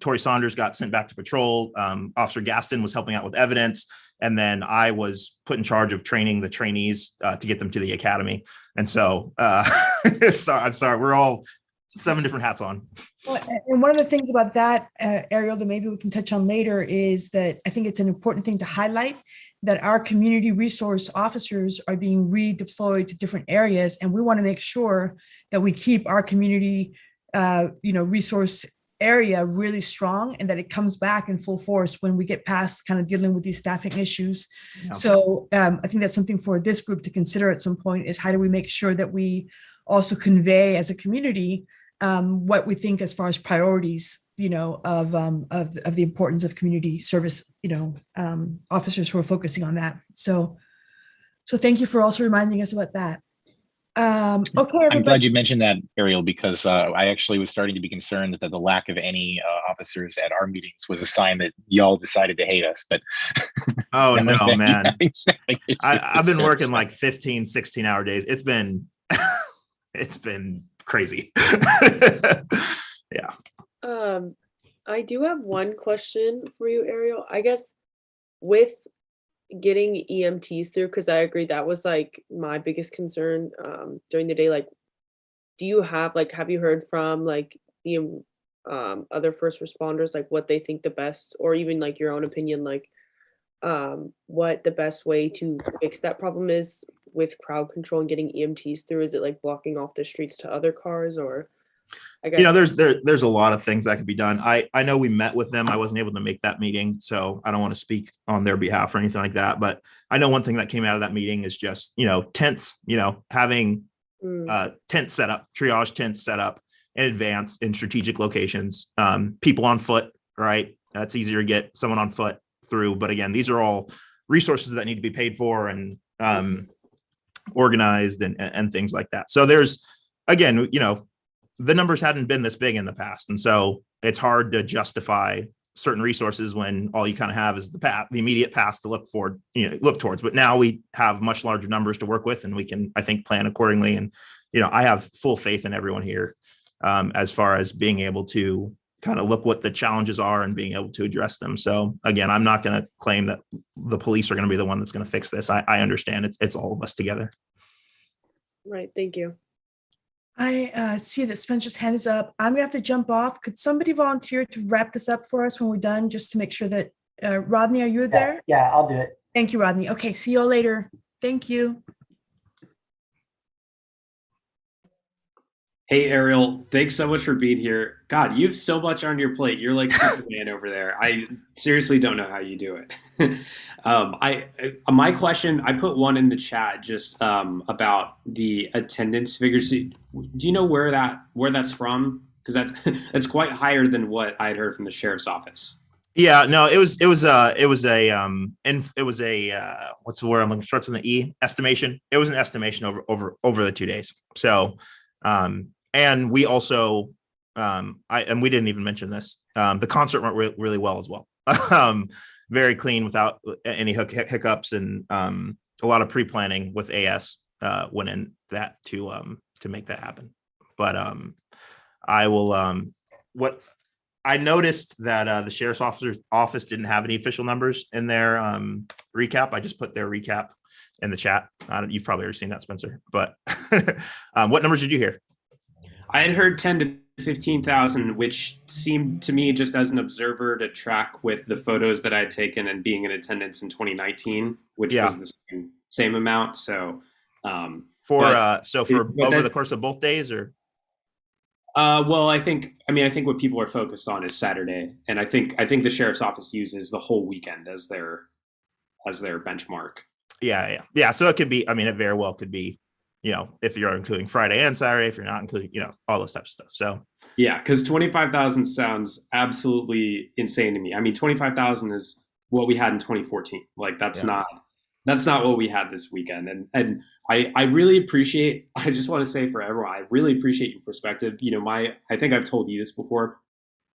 Tori Saunders got sent back to patrol. Officer Gaston was helping out with evidence. And then I was put in charge of training the trainees to get them to the academy. And so I'm sorry, we're all 7 different hats on. Well, and one of the things about that, Ariel, that maybe we can touch on later is that I think it's an important thing to highlight that our community resource officers are being redeployed to different areas. And we want to make sure that we keep our community, resource area really strong and that it comes back in full force when we get past kind of dealing with these staffing issues. Yeah. So I think that's something for this group to consider at some point is how do we make sure that we also convey as a community what we think as far as priorities, of the importance of community service, officers who are focusing on that. So thank you for also reminding us about that. Okay, I'm glad you mentioned that, Ariel, because I actually was starting to be concerned that the lack of any officers at our meetings was a sign that y'all decided to hate us. But oh no, man, I've been working like 15, 16-hour days. It's been crazy. Yeah. I do have one question for you, Ariel. I guess with getting EMTs through, because I agree that was like my biggest concern during the day. Like, do you have you heard from like the other first responders, like what they think the best, or even like your own opinion, like what the best way to fix that problem is with crowd control and getting EMTs through? Is it like blocking off the streets to other cars, or I guess there's a lot of things that could be done. I know we met with them. I wasn't able to make that meeting, so I don't want to speak on their behalf or anything like that. But I know one thing that came out of that meeting is just tents. Having tent set up, triage tents set up in advance in strategic locations. People on foot, right? That's easier to get someone on foot through. But again, these are all resources that need to be paid for and organized and things like that. So there's, again, the numbers hadn't been this big in the past. And so it's hard to justify certain resources when all you kind of have is the immediate path to look towards. But now we have much larger numbers to work with, and we can, I think, plan accordingly. And, I have full faith in everyone here as far as being able to kind of look what the challenges are and being able to address them. So again, I'm not going to claim that the police are going to be the one that's going to fix this. I understand it's all of us together. Right. Thank you. I see that Spencer's hand is up. I'm gonna have to jump off. Could somebody volunteer to wrap this up for us when we're done, just to make sure that Rodney, are you there? Yeah, I'll do it. Thank you, Rodney. Okay, see you all later. Thank you. Hey, Ariel, thanks so much for being here. God, you have so much on your plate. You're like Superman over there. I seriously don't know how you do it. My question, I put one in the chat just about the attendance figures. Do you know where that's from? Because that's quite higher than what I'd heard from the sheriff's office. Yeah, no, it was a what's the word I'm looking for? Starts with an E, estimation. It was an estimation over the 2 days. So and we also and we didn't even mention this. The concert went really well as well. Very clean without any hiccups, and a lot of pre-planning with AS went in that to make that happen. But I will what I noticed that the sheriff's office didn't have any official numbers in their recap. I just put their recap in the chat. You've probably already seen that, Spencer, but what numbers did you hear? I had heard 10 to 15,000, which seemed to me, just as an observer, to track with the photos that I had taken and being in attendance in 2019, which Yeah. was the same amount. So, for but over that- the course of both days, or well, I think what people are focused on is Saturday, and I think the sheriff's office uses the whole weekend as their benchmark. yeah. So it could be. I mean, it very well could be. If you're including Friday and Saturday, if you're not including, all this type of stuff. So yeah, because 25,000 sounds absolutely insane to me. I mean, 25,000 is what we had in 2014. Like that's not what we had this weekend. And I really appreciate. I just want to say for everyone, I really appreciate your perspective. I think I've told you this before.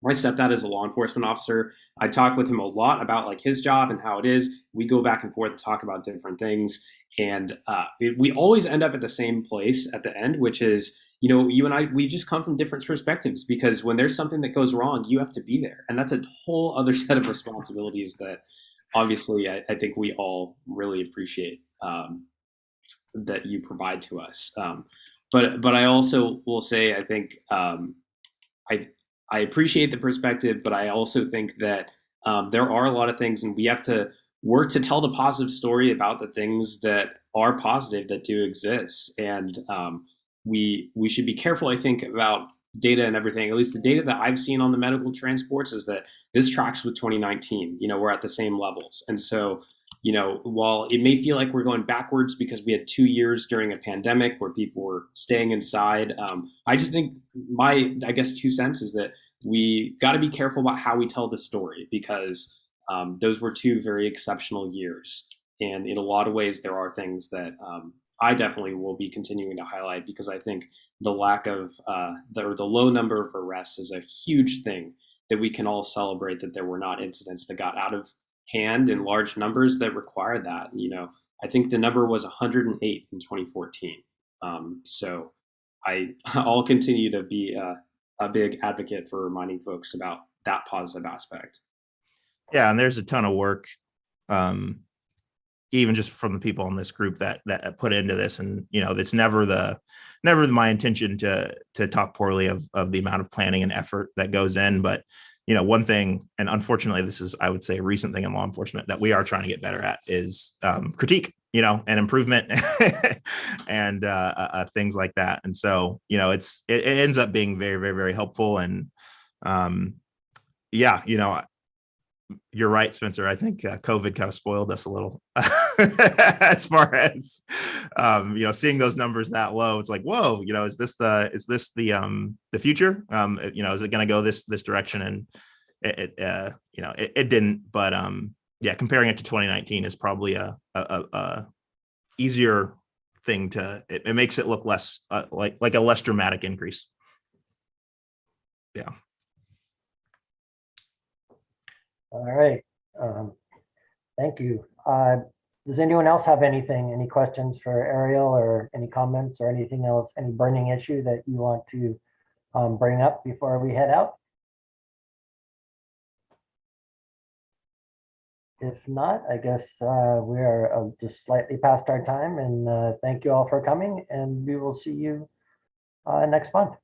My stepdad is a law enforcement officer. I talk with him a lot about like his job and how it is. We go back and forth and talk about different things. And we always end up at the same place at the end, which is, you and I, we just come from different perspectives, because when there's something that goes wrong, you have to be there. And that's a whole other set of responsibilities that obviously I think we all really appreciate that you provide to us. But I also will say, I think I appreciate the perspective, but I also think that there are a lot of things, and we have to work to tell the positive story about the things that are positive that do exist. And we should be careful, I think, about data and everything. At least the data that I've seen on the medical transports is that this tracks with 2019. We're at the same levels. And so, while it may feel like we're going backwards because we had 2 years during a pandemic where people were staying inside, I just think my 2 cents is that we got to be careful about how we tell the story, because those were 2 very exceptional years. And in a lot of ways, there are things that I definitely will be continuing to highlight, because I think the lack of the low number of arrests is a huge thing that we can all celebrate, that there were not incidents that got out of hand in large numbers that required that. I think the number was 108 in 2014. So I'll continue to be a big advocate for reminding folks about that positive aspect. Yeah, and there's a ton of work, even just from the people in this group that put into this. And it's never my intention to talk poorly of the amount of planning and effort that goes in. But one thing, and unfortunately this is, I would say, a recent thing in law enforcement that we are trying to get better at is critique, and improvement and things like that. And so it ends up being very, very, very helpful. And you're right, Spencer. I think COVID kind of spoiled us a little as far as seeing those numbers that low. It's like, whoa, is this the future? Is it going to go this direction? And it didn't. But comparing it to 2019 is probably a easier thing to. It makes it look less like a less dramatic increase. Yeah. All right. Thank you. Does anyone else have any questions for Ariel, or any comments or anything else, any burning issue that you want to bring up before we head out? If not, I guess we are just slightly past our time, and thank you all for coming, and we will see you next month.